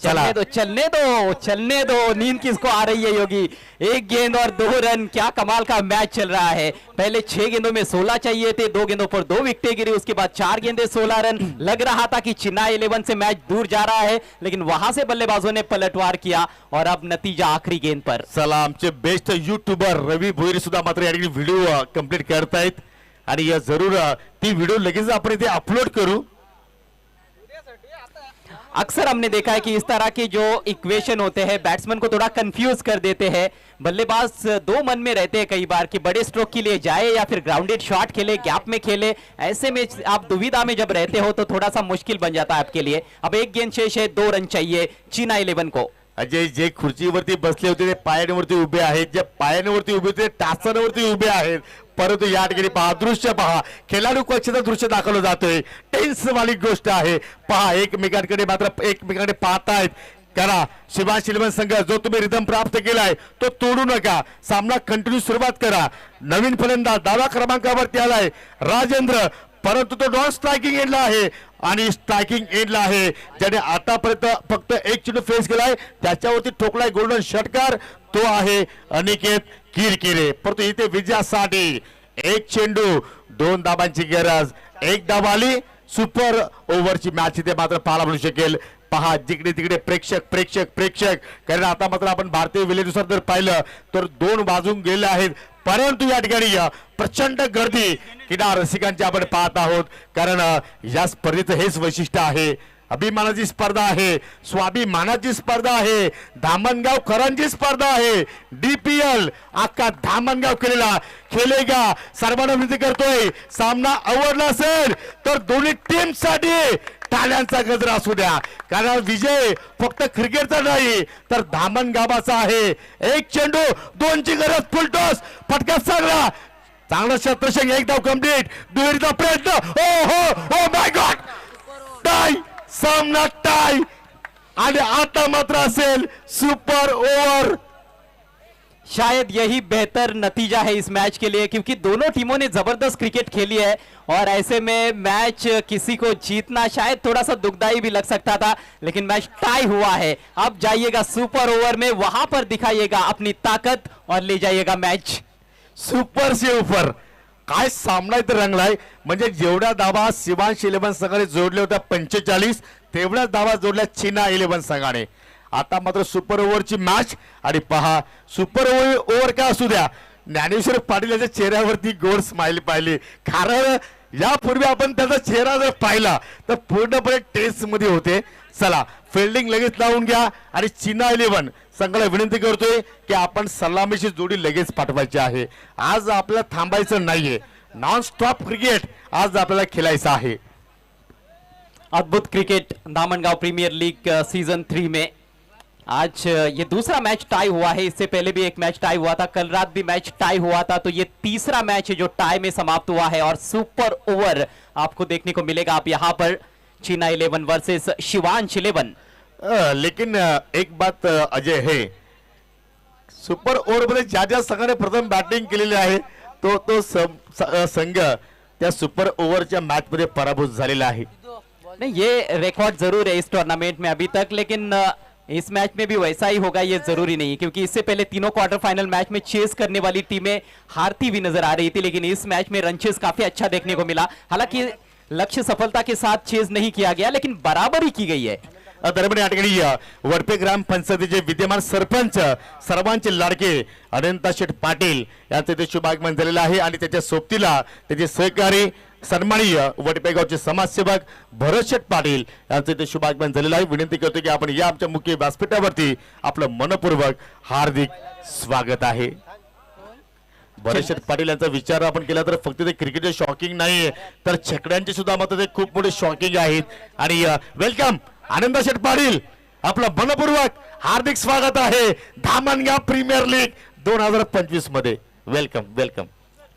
S3: चलने दो, चलने दो, चलने दो. नींद किसको आ रही है योगी. 1 गेंद और 2 रन. क्या कमाल का मैच चल रहा है. पहले 6 गेंदों में 16 चाहिए थे, 2 गेंदों पर 2 विकेटें गिरी, उसके बाद 4 गेंदे 16 रन. लग रहा था कि चेन्नई 11 से मैच दूर जा रहा है, लेकिन वहां से बल्लेबाजों ने पलटवार किया और अब नतीजा आखिरी गेंद पर.
S2: चला आमचे बेस्ट युट्यूबर रवी भोईर सुद्धा मात्र या ठिकाणी व्हिडिओ कंप्लीट करतायत आणि या जरूर ती व्हिडिओ लगेच आपण इथे अपलोड करू.
S3: अक्सर हमने देखा है कि इस तरह के जो इक्वेशन होते हैं बैट्समैन को थोड़ा कंफ्यूज कर देते हैं. बल्लेबाज 2 मन में रहते हैं कई बार कि बड़े स्ट्रोक के लिए जाए या फिर ग्राउंडेड शॉट खेले, गैप में खेले. ऐसे में आप दुविधा में जब रहते हो तो थोड़ा सा मुश्किल बन जाता है आपके लिए. अब 1 गेंद शेष है, 2 रन चाहिए चीना 11 को.
S2: अजय जे खुर्चीवरती बसले होते ते पायांवरती उभे आहेत, जे पायांवरती उभे होते टाचांवरती उभे आहेत. परंतु या ठिकाणी पहा, दृश्य पहा, खेळाडू कक्षाचं दृश्य दाखवलं जातोय. टेन्स वाली गोष्ट आहे. पहा एकमेकांकडे मात्र एकमेकांकडे पाहतायत. करा शिवांश 11 संघ, जो तुम्ही रिदम प्राप्त केलाय तो तोडू नका. सामना कंटिन्यू सुरुवात करा. नवीन फलंदाज 10व्या क्रमांकावरती आलाय राजेंद्र, परंतु तो नॉन स्ट्रायकिंग एंडला आहे आणि स्ट्रायकिंग एंडला आहे ज्याने आतापर्यंत फक्त 1 चेंडू फेस केलाय, त्याच्यावरती ठोकलाय गोल्डन षटकार, तो आहे अनिकेत किरकिरे. परंतु इथे विजयासाठी 1 चेंडू 2 धाबांची गरज. 1 धाव आली, सुपर ओव्हरची मॅच इथे मात्र पाहायला मिळू शकेल. पहा जिकडे तिकडे प्रेक्षक प्रेक्षक प्रेक्षक, कारण आता मात्र आपण भारतीय वेळेनुसार जर पाहिलं तर 2 वाजून गेले आहेत, परंतु या ठिकाणी प्रचंड गर्दी क्रीडा रसिकांची आपण पाहत आहोत. कारण या स्पर्धेचं हेच वैशिष्ट्य आहे. अभिमानाची स्पर्धा आहे, स्वाभिमानाची स्पर्धा आहे, धामणगावकरांची स्पर्धा आहे. DPL अख्खा धामणगाव केलेला खेळेगा. सर्वांना विनंती करतोय, सामना आवडला असेल तर दोन्ही टीम साठी टाळ्यांचा गजर असू द्या, कारण विजय फक्त क्रिकेटचा नाही तर धामणगावाचा आहे. 1 चेंडू 2ची गरज, फुलटॉस, फटका चांगला, चांगला क्षेत्ररक्षण, 1 धाव कंप्लीट, दुहेरीचा प्रयत्न. ओ हो, ओ माय गॉड, टाय, सामना टाय आणि आता मात्र असेल सुपर ओव्हर.
S3: शायद यही बेहतर नतीजा है इस मैच के लिए, क्योंकि दोनों टीमों ने जबरदस्त क्रिकेट खेली है और ऐसे में मैच किसी को जीतना शायद थोड़ा सा दुखदाई भी लग सकता था, लेकिन मैच टाई हुआ है. अब जाइएगा सुपर ओवर में, वहां पर दिखाइएगा अपनी ताकत और ले जाइएगा मैच
S2: सुपर से ऊपर. काय सामना इथे रंगलाय. म्हणजे जेवढ्या धावा शिवांश 11 संघाने जोडल्या होत्या 45, तेवढ्याच धावा जोडल्या चीना 11 संघाने. आता मात्र सुपर ओव्हरची मॅच आणि पहा सुपर ओव्हर का असू द्या, ज्ञानेश्वर पाटील यांच्या चेहऱ्यावरती गोड स्माइल पाहिली. कारण यापूर्वी आपण त्याचा चेहरा जर पाहिला तर पूर्णपणे टेस्ट मध्ये होते. चला फिल्डिंग लगेच लावून घ्या आणि चीना 11 संघाला विनंती करतोय की आपण सलामीची जोडी लगेच पाठवायची आहे. आज आपल्याला थांबायचं नाहीये. नॉन स्टॉप क्रिकेट आज आपल्याला खेळायचं आहे.
S3: अद्भुत क्रिकेट दामनगांव प्रीमियर लीग सीजन 3 में आज ये दूसरा मैच टाई हुआ है. इससे पहले भी एक मैच टाई हुआ था, कल रात भी मैच टाई हुआ था. तो ये तीसरा मैच है जो टाई में समाप्त हुआ है और सुपर ओवर आपको देखने को मिलेगा. आप यहाँ पर चीना 11 वर्सेस शिवांश 11.
S2: लेकिन एक बात अजय है, सुपर ओव्हर मध्ये ज्या ज्या संघाने प्रथम बॅटिंग केलेली आहे तो संघ त्या सुपर ओव्हरच्या मॅच मध्ये पराभूत झालेला आहे.
S3: नहीं, ये रिकॉर्ड जरूर है इस टूर्नामेंट में अभी तक, लेकिन इस मैच में भी वैसा ही होगा ये जरूरी नहीं, क्योंकि इससे पहले तीनों क्वार्टर फाइनल मैच में चेस करने वाली टीमें हारती हुई नजर आ रही थी, लेकिन इस मैच में रन चेस काफी अच्छा देखने को मिला. हालांकि लक्ष्य सफलता के साथ चेस नहीं किया गया, लेकिन बराबरी की गई है.
S2: दरम्यान या ठिकाणी वडपे ग्रामपंचायतीचे विद्यमान सरपंच सर्वांचे लाडके अनंता शेठ पाटील यांचे ते शुभागमन झालेलं आहे आणि त्याच्या सोबतीला त्याचे सहकारी सन्माननीय वडपेगावचे समाजसेवक भरत शेठ पाटील यांचे ते शुभागमन झालेलं आहे. विनंती करतो की आपण या आमच्या मुख्य व्यासपीठावरती आपलं मनपूर्वक हार्दिक स्वागत आहे. भरत शेठ पाटील यांचा विचार आपण केला तर फक्त ते क्रिकेटचे शॉकिंग नाही तर छकड्यांचे सुद्धा मात्र ते खूप मोठे शॉकिंग आहेत. आणि वेलकम आनंदा शेठ पाटील, आपलं मनपूर्वक हार्दिक स्वागत आहे धामणगाव प्रीमियर लीग 2025 मध्ये. Welcome welcome.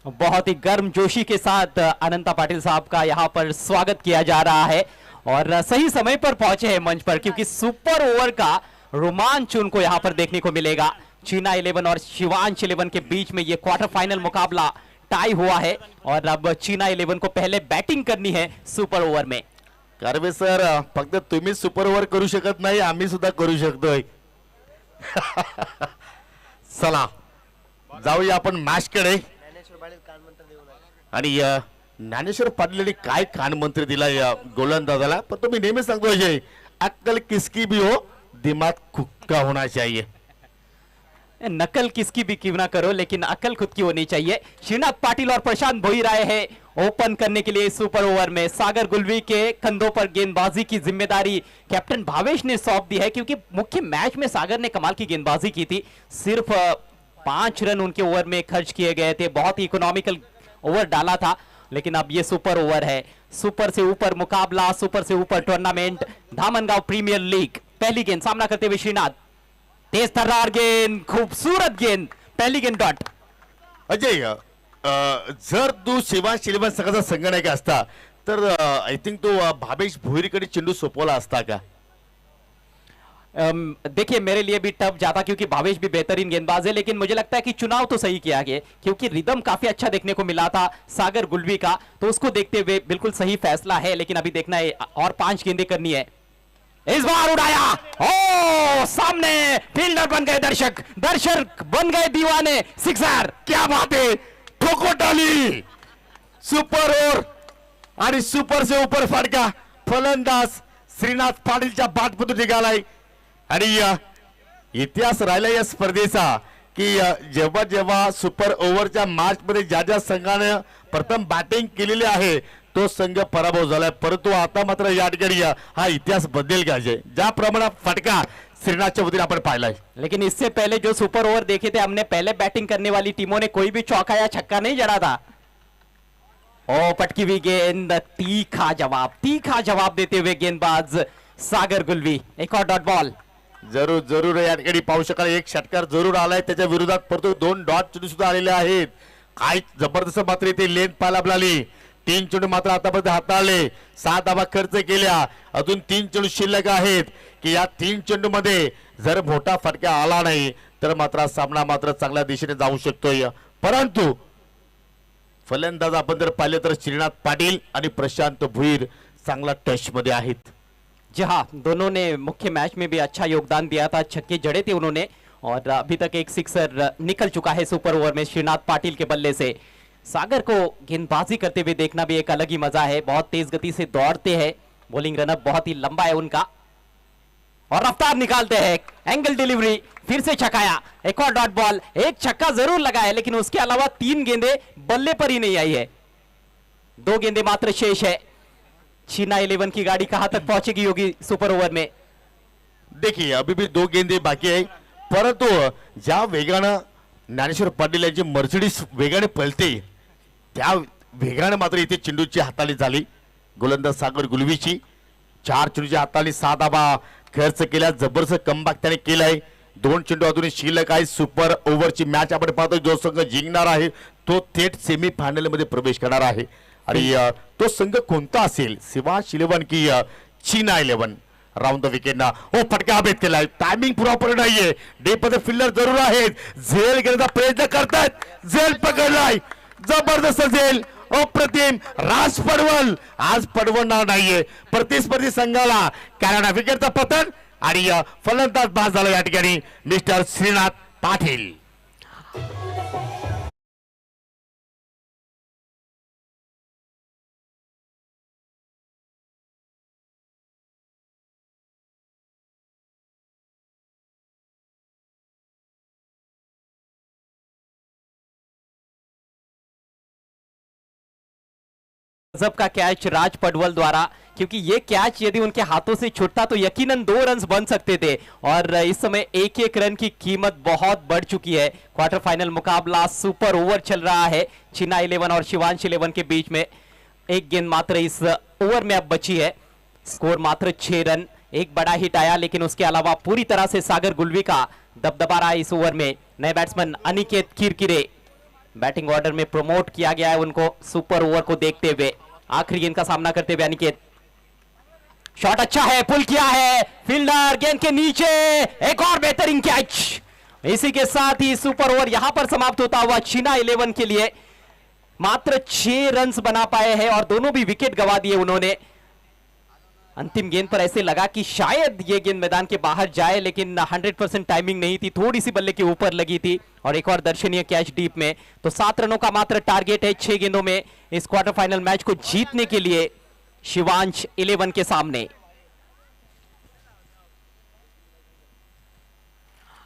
S3: बहुत ही गर्म जोशी के साथ अनंता पाटिल साहब का यहाँ पर स्वागत किया जा रहा है और सही समय पर पहुंचे हैं मंच पर, क्योंकि सुपर ओवर का रोमांच उनको यहाँ पर देखने को मिलेगा. चीना 11 और शिवांश 11 के बीच में ये क्वार्टर फाइनल मुकाबला टाई हुआ है और अब चीना 11 को पहले बैटिंग करनी है सुपर ओवर में.
S2: कारवे सर, फक्त तुम्ही सुपर ओव्हर करू शकत नाही, आम्ही सुद्धा करू शकतोय. चला जाऊया आपण मॅच कडे. आणि ज्ञानेश्वर पाटील यांनी काय कानमंत्री दिला या गोलंदाजाला, पण तुम्ही नेहमी सांगतो अजय, अक्कल किसकी भी हो दिमाग खुद का होना चाहिए.
S3: नकल किसकी भी क्यों ना करो, लेकिन अकल खुद की होनी चाहिए. श्रीनाथ पाटिल और प्रशांत भोईर आए हैं ओपन करने के लिए सुपर ओवर में. सागर गुलवी के कंधों पर गेंदबाजी की जिम्मेदारी कैप्टन भावेश ने सौंप दी है, क्योंकि मुख्य मैच में सागर ने कमाल की गेंदबाजी की थी. सिर्फ 5 रन उनके ओवर में खर्च किए गए थे, बहुत ही इकोनॉमिकल ओवर डाला था. लेकिन अब ये सुपर ओवर है, सुपर से ऊपर मुकाबला, सुपर से ऊपर टूर्नामेंट. Dhamangaon premier league. पहली गेंद सामना करते हुए श्रीनाथ, तेज तर्रार गेंद, खूबसूरत गेंद, पहली गेंद डॉट.
S2: अजय, जर तू शिवांश 11 संघाचा संघनायक असता तर आय थिंक तो भावेश भोईरकडे चेंडू सोपवला असता का?
S3: देखिए, मेरे लिए भी टफ जाता, क्योंकि भावेश भी बेहतरीन गेंदबाज है, लेकिन मुझे लगता है कि चुनाव तो सही किया गया, क्योंकि रिदम काफी अच्छा देखने को मिला था सागर गुलवी का, तो उसको देखते हुए बिल्कुल सही फैसला है. लेकिन अभी देखना है और 5 गेंदें करनी है. इस बार उड़ाया, ओ सामने फील्डर बन गए दर्शक, दर्शक बन गए दीवाने. सिक्सर,
S2: क्या बात है, ठोको टाली. सुपर ओव्हर आणि सुपर से ऊपर फटका. फलंदाज श्रीनाथ पाटीलच्या बॅटमधून निघालाय. आणि इतिहास राहिला या स्पर्धेचा की जेव्हा जेव्हा सुपर ओव्हरच्या मॅच मध्ये ज्या ज्या संघाने प्रथम बॅटिंग केलेली आहे तो संघ पराभव झालाय. परंतु आता मात्र या ठिकाणी हा इतिहास बदलेल का अजय, ज्या प्रमाणात फटका श्रीनाथच्या वतीने आपण पाहिलाय.
S3: लेकिन इससे पहले जो सुपर ओवर देखे थे हमने, पहले बैटिंग करने वाली टीमों ने कोई भी चौका या छक्का नहीं जड़ा था. ओ पटकी हुई गेंद, तीखा जवाब देते हुए गेंदबाज सागर गुलवी. एक और डॉट बॉल.
S2: जरूर जरूर या ठिकाणी पाहू शकाल, एक षटकार जरूर आलाय, त्याच्या विरोधात परंतु 2 डॉट चेंडू सुद्धा आलेले आहेत. काय जबरदस्त मात्र इथे लेन पाहायला मिळाली. 3 चेंडू मात्र आतापर्यंत हाताळले, 6 धावा खर्च केल्या, अजून 3 चेंडू शिल्लक आहेत की या 3 चेंडू मध्ये जर मोठा फटका आला नाही तर मात्र सामना मात्र चांगल्या दिशेने जाऊ शकतोय. परंतु फलंदाज आपण जर पाहिले तर श्रीनाथ पाटील आणि प्रशांत भुईर चांगला टच मध्ये आहेत.
S3: जी हाँ, दोनों ने मुख्य मैच में भी अच्छा योगदान दिया था, छक्के जड़े थे उन्होंने, और अभी तक एक सिक्सर निकल चुका है सुपर ओवर में श्रीनाथ पाटिल के बल्ले से. सागर को गेंदबाजी करते हुए देखना भी एक अलग ही मजा है, बहुत तेज गति से दौड़ते हैं, बॉलिंग रनअप बहुत ही लंबा है उनका. और रफ्तार निकालते हैं, एंगल डिलीवरी, फिर से छकाया, एक और डॉट बॉल, एक छक्का जरूर लगा है लेकिन उसके अलावा 3 गेंदें बल्ले पर ही नहीं आई है, 2 गेंदें मात्र शेष है। चीना 11 की गाड़ी कहां तक पहुंचेगी योगी सुपर ओव्हर में?
S2: देखिए अभी भी 2 गेंदे बाकी आहे, परंतु ज्या वेगानं ज्ञानेश्वर पाटील यांची मर्सिडीज वेगाने पळते त्या वेगाने मात्र इथे चेंडूची हाताळी झाली गोलंदाज सागर गुलवीची। 4 चेंडूची हाताळी 6 धाबा खर्च केल्या, जबरदस्त कमबॅक त्याने केलाय। 2 चेंडू अजूनही शिल्लक आहे। सुपर ओव्हरची मॅच आपण पाहतो, जो संघ जिंकणार आहे तो थेट सेमी फायनल मध्ये प्रवेश करणार आहे आणि तो संघ कोणता असेल, शिवांश 11 की चीना 11? राऊंड द विकेट ना ओ फटका हवेत केलाय, टायमिंग प्रॉपर नाहीये, डेपमध्ये फिल्डर जरूर आहेत, झेल घेण्याचा प्रयत्न करतात, झेल पकडलाय, जबरदस्त झेल, अप्रतिम। राज पडवल आज पडवणार नाहीये प्रतिस्पर्धी संघाला, कारण विकेटचा पतन आणि फलंदाज बाद झाला या ठिकाणी मिस्टर श्रीनाथ पाटील।
S3: गजब का कैच राज पडवल द्वारा, क्योंकि ये कैच यदि उनके हाथों से छूटता तो यकीनन 2 रन बन सकते थे और इस समय 1-1 रन की कीमत बहुत बढ़ चुकी है। क्वार्टर फाइनल मुकाबला सुपर ओवर चल रहा है चीना 11 और शिवांश 11 के बीच में। 1 गेंद मात्र इस ओवर में अब बची है, स्कोर मात्र 6 रन। एक बड़ा हिट आया लेकिन उसके अलावा पूरी तरह से सागर गुलवी का दबदबा रहा इस ओवर में। नए batsman Aniket Kirkire batting order में प्रमोट किया गया है उनको सुपर ओवर को देखते हुए। आखिरी गेंद का सामना करते हुए अनिकेत, शॉट अच्छा है, पुल किया है, फील्डर गेंद के नीचे, एक और बेहतरीन कैच। इसी के साथ ही सुपर ओवर यहां पर समाप्त होता हुआ चीना 11 के लिए मात्र 6 रन बना पाए हैं और दोनों भी विकेट गंवा दिए उन्होंने। अंतिम गेंद पर ऐसे लगा कि शायद ये गेंद मैदान के बाहर जाए, लेकिन 100% टाइमिंग नहीं थी, थोड़ी सी बल्ले के ऊपर लगी थी और एक और दर्शनीय कैच डीप में। तो 7 रनों का मात्र टारगेट है 6 गेंदों में इस क्वार्टर फाइनल मैच को जीतने के लिए शिवांश 11 के सामने।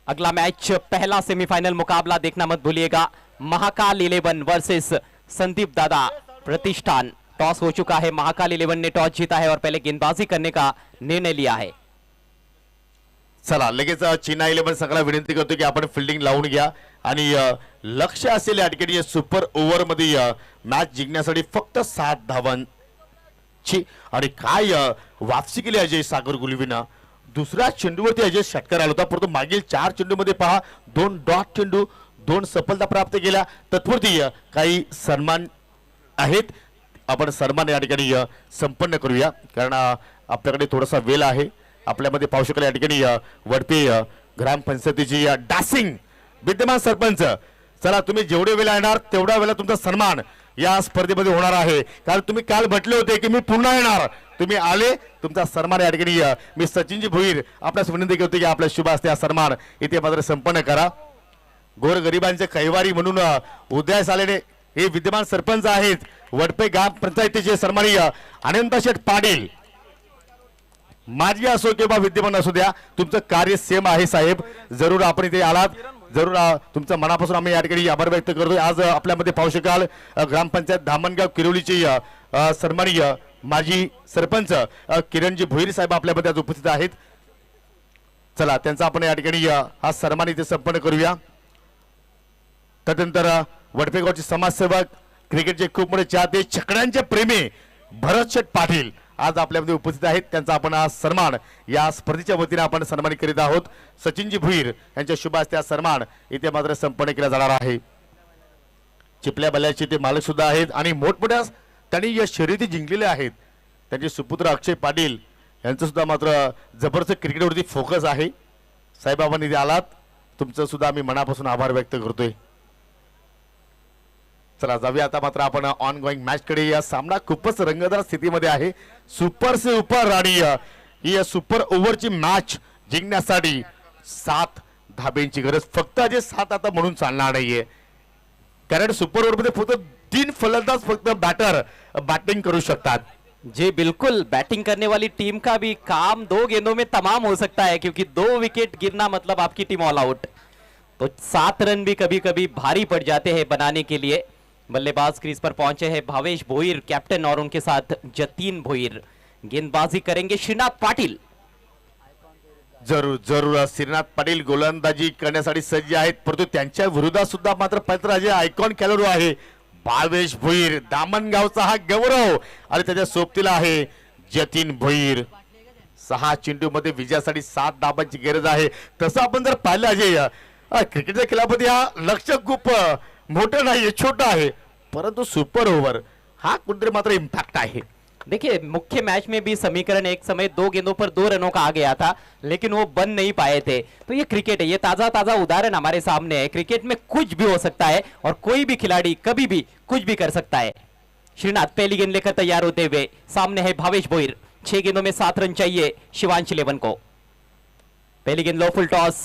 S3: अगला मैच पहला सेमीफाइनल मुकाबला देखना मत भूलिएगा, महाकाल 11 वर्सेस संदीप दादा प्रतिष्ठान। टॉस हो चुका है, महाकाल 11 ने टॉस जीता है और पहले गेंदबाजी करने का निर्णय लिया है।
S2: चला लगेच चीना 11 संघाला विनंती करतो की आपण फिल्डिंग लावून घ्या आणि लक्ष असेल या ठिकाणी सुपर ओव्हर मध्ये मॅच जिंकण्यासाठी फक्त 7 धावांची आणि काय वापसी केली अजय सागर गुलवीनं। दुसऱ्या चेंडूवरती अजय षटकार आला होता, परंतु मागील 4 चेंडूमध्ये पहा 2 डॉट चेंडू, 2 सफलता प्राप्त केल्या। तत्पूर्वी काही सन्मान आहेत, आपण सन्मान या ठिकाणी संपन्न करूया कारण आपल्याकडे थोडासा वेळ आहे। आपल्यामध्ये पाहू शकाल या ठिकाणी वडपे ग्रामपंचायतीची डासिंग विद्यमान सरपंच, चला तुम्ही जेवढे वेळा येणार तेवढा वेळा तुमचा सन्मान या स्पर्धेमध्ये होणार आहे, कारण तुम्ही काल म्हटले होते की मी पुन्हा येणार, तुम्ही आले, तुमचा सन्मान या ठिकाणी मी सचिनजी भोईर आपल्यास विनंती करतो की आपल्या शुभ हस्ते हा सन्मान इथे मात्र संपन्न करा। गोरगरिबांचे कैवारी म्हणून उदयास आलेले हे विद्यमान सरपंच आहेत वडपे ग्रामपंचायतीचे सन्माननीय अनंत शेठ पाटील, माजी असो किंवा विद्यमान असू द्या, तुमचं कार्य सेम आहे साहेब, जरूर आपण इथे आलात, जरूर तुमचं मनापासून आम्ही या ठिकाणी आभार व्यक्त करतोय। आज आपल्यामध्ये पाहू शकाल ग्रामपंचायत धामणगाव किरोलीचे सन्माननीय माजी सरपंच किरणजी भोईर साहेब आपल्यामध्ये आज उपस्थित आहेत। चला त्यांचा आपण या ठिकाणी हा सन्मान इथे संपन्न करूया। त्यानंतर वडपेगावचे समाजसेवक, क्रिकेटचे खूप मोठे चाहते, छकड्यांचे प्रेमी भरत शेठ पाटील आज आपल्यामध्ये उपस्थित आहेत, त्यांचा आपण आज सन्मान या स्पर्धेच्या वतीने आपण सन्मानित करीत आहोत। सचिनजी भुईर यांच्या शुभ हस्ते हा सन्मान इथे मात्र संपन्न केला जाणार आहे। चिपल्या बल्ल्याचे ते मालक सुद्धा आहेत आणि मोठमोठ्या त्यांनी या शर्यती जिंकलेल्या आहेत। त्यांचे सुपुत्र अक्षय पाटील यांचं सुद्धा मात्र जबरदस्त क्रिकेटवरती फोकस आहे। साहेब आपण इथे आलात, तुमचं सुद्धा आम्ही मनापासून आभार व्यक्त करतोय। चला जाऊया आता मात्र आपण ऑन गोइंग मॅच कडे। या सामना खूपच रंगतदार स्थितीमध्ये आहे, सुपर से ऊपर आणि ही सुपर ओव्हरची मॅच जिंकण्यासाठी 7 धाब्यांची गरज, फक्त जे 7 आता म्हणून चालणार नाहीये, कारण सुपर ओव्हर मध्ये फक्त 3 फलंदाज फक्त बॅटर बॅटिंग करू शकतात।
S3: जी बिल्कुल, बैटिंग करने वाली टीम का भी काम 2 गेंदों में तमाम हो सकता है, क्योंकि 2 विकेट गिरना मतलब आपकी टीम ऑल आउट। तो 7 रन भी कभी कभी भारी पड़ जाते हैं बनाने के लिए। बल्लेबाज क्रीज पर पहुंचे हैं भावेश भोईर कैप्टन, और उनके साथ जतीन भोईर। गेंदबाजी करेंगे श्रीनाथ पाटील।
S2: जरूर जरूर श्रीनाथ पाटील गोलंदाजी करण्यासाठी सज्ज आहेत, परंतु त्यांच्या विरोधात सुद्धा मात्र पत्रराजे आयकॉन खेळाडू आहे भावेश भोईर, दामणगावचा हा गौरव, आणि त्याच्या सोबतीला आहे जतीन भोईर। 6 चेंडू मध्ये विजयासाठी 7 धाबांची गरज आहे। तसं आपण जर पाहिलं अजय, क्रिकेटच्या खेळामध्ये हा लक्ष्य खूप मोठं नाही, छोटं आहे, परंतु सुपर ओव्हर हा कुठेतरी मात्र इम्पॅक्ट आहे।
S3: देखिए, मुख्य मैच में भी समीकरण एक समय 2 गेंदों पर 2 रनों का आ गया था, लेकिन वो बन नहीं पाए थे। तो ये क्रिकेट है, ये ताजा ताजा उदाहरण हमारे सामने है। क्रिकेट में कुछ भी हो सकता है और कोई भी खिलाड़ी कभी भी कुछ भी कर सकता है। श्रीनाथ पहली गेंद लेकर तैयार होते हुए, सामने है भावेश भोईर। 6 गेंदों में 7 रन चाहिए शिवांश 11 को। पहली गेंद लो फुल टॉस,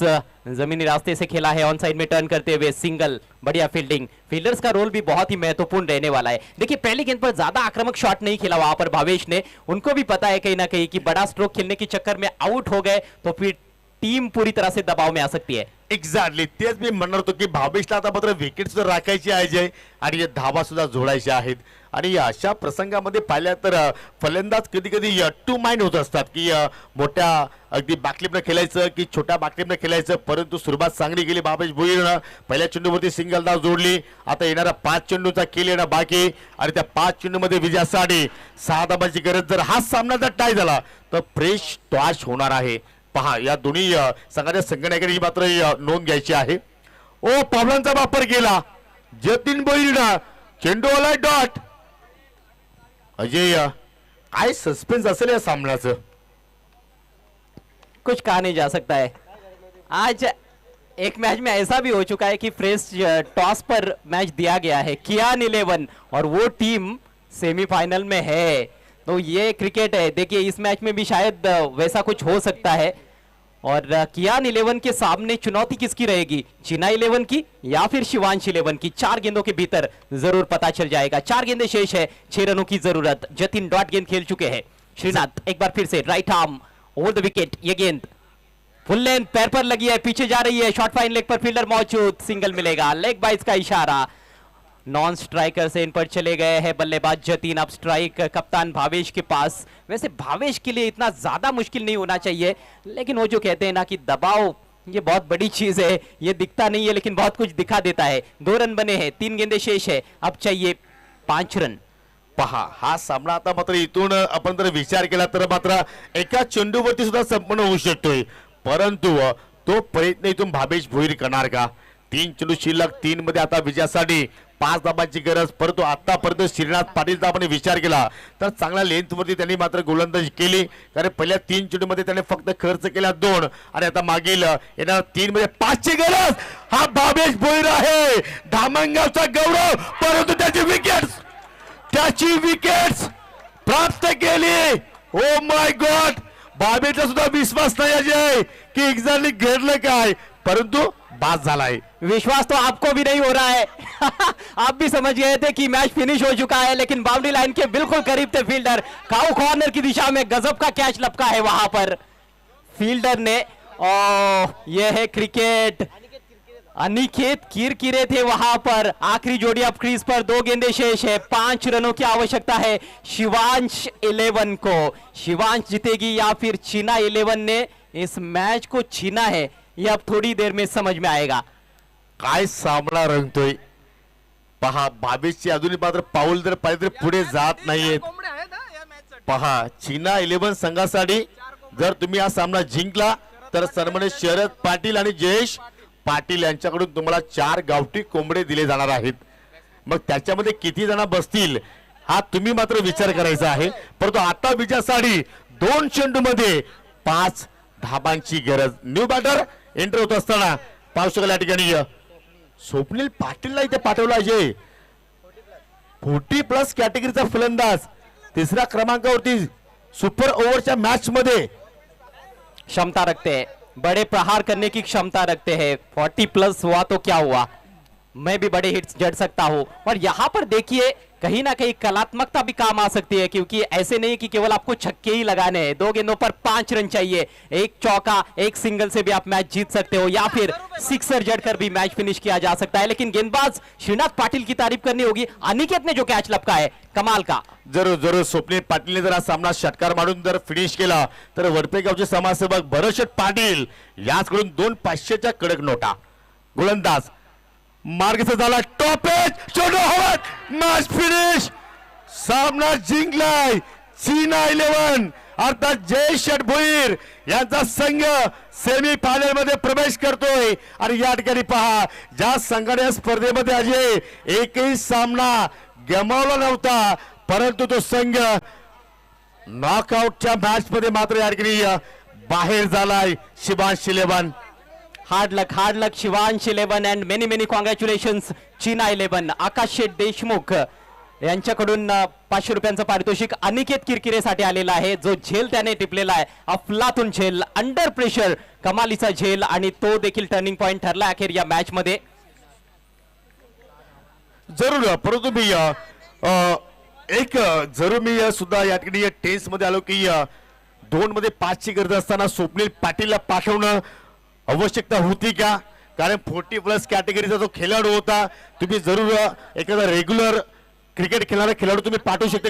S3: जमीनी रास्ते से खेला है, ऑन साइड में टर्न करते हुए सिंगल। बढ़िया फील्डिंग, फील्डर्स का रोल भी बहुत ही महत्वपूर्ण रहने वाला है। देखिए, पहली गेंद पर ज्यादा आक्रामक शॉट नहीं खेला वहां पर भावेश ने। उनको भी पता है कहीं ना कहीं कि बड़ा स्ट्रोक खेलने के चक्कर में आउट हो गए तो फिर टीम पूरी तरह से दबाव में आ सकती है।
S2: एक्झॅक्टली तेच मी म्हणणार होतो की भावेशला आता मात्र विकेट सुद्धा राखायची आहे जय, आणि या धावा सुद्धा जोडायच्या आहेत। आणि अशा प्रसंगामध्ये पाहिल्या तर फलंदाज कधी कधी टू माइंड होत असतात की मोठ्या अगदी बॅकलिपनं खेळायचं की छोट्या बॅकलिपनं खेळायचं, परंतु सुरुवात चांगली केली भावेश भोईरनं। पहिल्या चेंडूवरती सिंगल धाव जोडली, आता येणारा 5 चेंडूचा खेळ येणं बाकी, आणि त्या 5 चेंडूमध्ये विजयासाठी 6 धाबांची गरज। जर हा सामना जर टाय झाला तर फ्रेश टॉस होणार आहे। पहा, या दोन्ही संघाच्या संघनायकांनी मात्र नोंद घ्यायची आहे। ओ, पावलांचा वापर केला जतीन भोईरनं, चेंडू आलाय डॉट। अजय, काय सस्पेन्स असेल या सामन्याचं?
S3: कुछ कहा नहीं जा सकता है। आज एक मैच में ऐसा भी हो चुका है कि फ्रेश टॉस पर मैच दिया गया है, कियान 11, और वो टीम सेमीफाइनल में है। तो ये क्रिकेट है। देखिए, इस मैच में भी शायद वैसा कुछ हो सकता है, और कियान 11 के सामने चुनौती किसकी रहेगी, चीना 11 की या फिर शिवांश 11 की? 4 गेंदों के भीतर जरूर पता चल जाएगा। 4 गेंदें शेष है, 6 रनों की जरूरत। जतीन डॉट गेंद खेल चुके हैं। श्रीनाथ एक बार फिर से right arm over the wicket, ये गेंद फुल लेंथ पैर पर लगी है, पीछे जा रही है, शॉर्ट फाइन लेग पर फील्डर मौजूद, सिंगल मिलेगा। लेग बाइस का इशारा, नॉन स्ट्राइकर से इन पर चले गए हैं बल्लेबाज जतीन। अब स्ट्राइक कप्तान भावेश के पास। वैसे भावेश के लिए इतना ज्यादा मुश्किल नहीं होना चाहिए, लेकिन वो जो कहते हैं ना कि दबाव ये बहुत बड़ी चीज है, ये दिखता नहीं है लेकिन बहुत कुछ दिखा देता है। 2 रन बने हैं, 3 गेंदे शेष है, अब चाहिए 5 रन।
S2: पहा, हा सामना आता मात्र इथून आपण जर विचार केला तर मात्र एका चेंडूवरती सुद्धा संपन्न होऊ शकतोय, परंतु तो प्रयत्न इथून भावेश भोईर करणार का? 3 चेंडू शिल्लक, 3 मध्ये आता विजयासाठी 5 धाबांची गरज, परंतु आतापर्यंत श्रीनाथ पाटीलचा आपण विचार केला तर चांगल्या लेंथवरती त्यांनी मात्र गोलंदाजी केली, कारण पहिल्या 3 चेंडूमध्ये त्याने फक्त खर्च केला 2, आणि आता मागील येणार 3 मध्ये 5 ची गरज। हा भावेश भोईर आहे, धामणगावचा गौरव, परंतु त्याची विकेट्स प्राप्त केली। ओ माय गॉड, भावेशला सुद्धा विश्वास नाही अजय की एक्झॅक्टली घडलं काय, परंतु बाद झालाय।
S3: विश्वास तो आपको भी नहीं हो रहा है। आप भी समझ गए थे कि मैच फिनिश हो चुका है, लेकिन बाउंड्री लाइन के बिल्कुल करीब थे फील्डर। काउ कॉर्नर की दिशा में गजब का कैच लपका है वहां पर फील्डर ने। ये है क्रिकेट। अनिकेत किरकिरे थे वहां पर। आखिरी जोड़ी अब क्रीज पर, 2 गेंदे शेष है, 5 रनों की आवश्यकता है शिवांश 11 को। शिवांश जीतेगी या फिर चीना 11 ने इस मैच को छीना है, ये अब थोड़ी देर में समझ में आएगा।
S2: काय सामना रंगतोय पहा, भावेशची अजूनही मात्र पाऊल जर पाहिजे तर पुढे जात नाहीयेत। पहा, चीना 11 संघासाठी जर तुम्ही हा सामना जिंकला तर सन्मानित शरद पाटील आणि जयेश पाटील यांच्याकडून तुम्हाला 4 गावठी कोंबडे दिले जाणार आहेत। मग त्याच्यामध्ये किती जण बसतील हा तुम्ही मात्र विचार करायचा आहे, परंतु आता विजयासाठी 2 चेंडूमध्ये 5 धाबांची गरज। न्यू बॅटर एंटर होत असताना पाहू शकाल या ठिकाणी स्वप्नील पाटीलला इथे पाठवलं आहे। 40+ कॅटेगरीचा फलंदाज, 3ऱ्या क्रमांकावरती सुपर ओव्हरच्या मॅच मध्ये
S3: क्षमता रखते हैं, बड़े प्रहार करने की क्षमता रखते हैं। 40+ हुआ तो क्या हुआ, मैं भी बड़े हिट्स जड़ सकता हूं। और यहां पर देखिए कहीं ना कहीं कलात्मकता भी काम आ सकती है, क्योंकि ऐसे नहीं कि केवल आपको छक्के ही लगाने हैं। 2 गेंदों पर 5 रन चाहिए, एक चौका एक सिंगल से भी आप मैच जीत सकते हो, या फिर सिक्सर जड़कर भी मैच फिनिश किया जा सकता है। लेकिन गेंदबाज श्रीनाथ पाटील की तारीफ करनी होगी, अनिकेत ने जो कैच लपका है कमाल का।
S2: जरूर जरूर स्वप्नील पाटीलने जर हा सामना षटकार मारून जर फिनिश केला तर वडपेगावचे समाजसेवक भरतशेठ पाटील याचकडून 2 500च्या कडक नोटा. गोलंदाज मार्गस्थ झाला, टॉपेज छोटो हवत, मॅच फिनिश. सामना जिंकलाय चीना 11 अर्थात जय शेठ भोईर यांचा संघ सेमी फायनल मध्ये प्रवेश करतोय. आणि या ठिकाणी पहा, ज्या संघाने या स्पर्धेमध्ये अजय एकही सामना गमावला नव्हता, परंतु तो संघ नॉकआउटच्या मॅच मध्ये मात्र या ठिकाणी बाहेर झालाय. Shibansh 11
S3: hard luck Shivansh 11 and many congratulations चीना 11. आकाश शेठ देशमुख यांच्याकडून 500 रुपयांचं पारितोषिक अनिकेत किरकिरेसाठी आलेला आहे, जो झेल त्याने टिपलेला आहे. अफलातून झेल, अंडर प्रेशर कमालीचा झेल, आणि तो देखील टर्निंग पॉइंट ठरला अखेर या मॅच मध्ये.
S2: जरूर, परंतु मी एक जरूर मी सुद्धा या ठिकाणी टेन्स मध्ये आलो की 2 मध्ये 5 ची गरज असताना स्वप्नील पाटीलला पाठवणं आवश्यकता होती का? कारण 40+ कॅटेगरीचा जो खेळाडू होता, तुम्ही जरूर एखादा रेग्युलर क्रिकेट खेळणारा खेळाडू तुम्ही पाठवू शकता.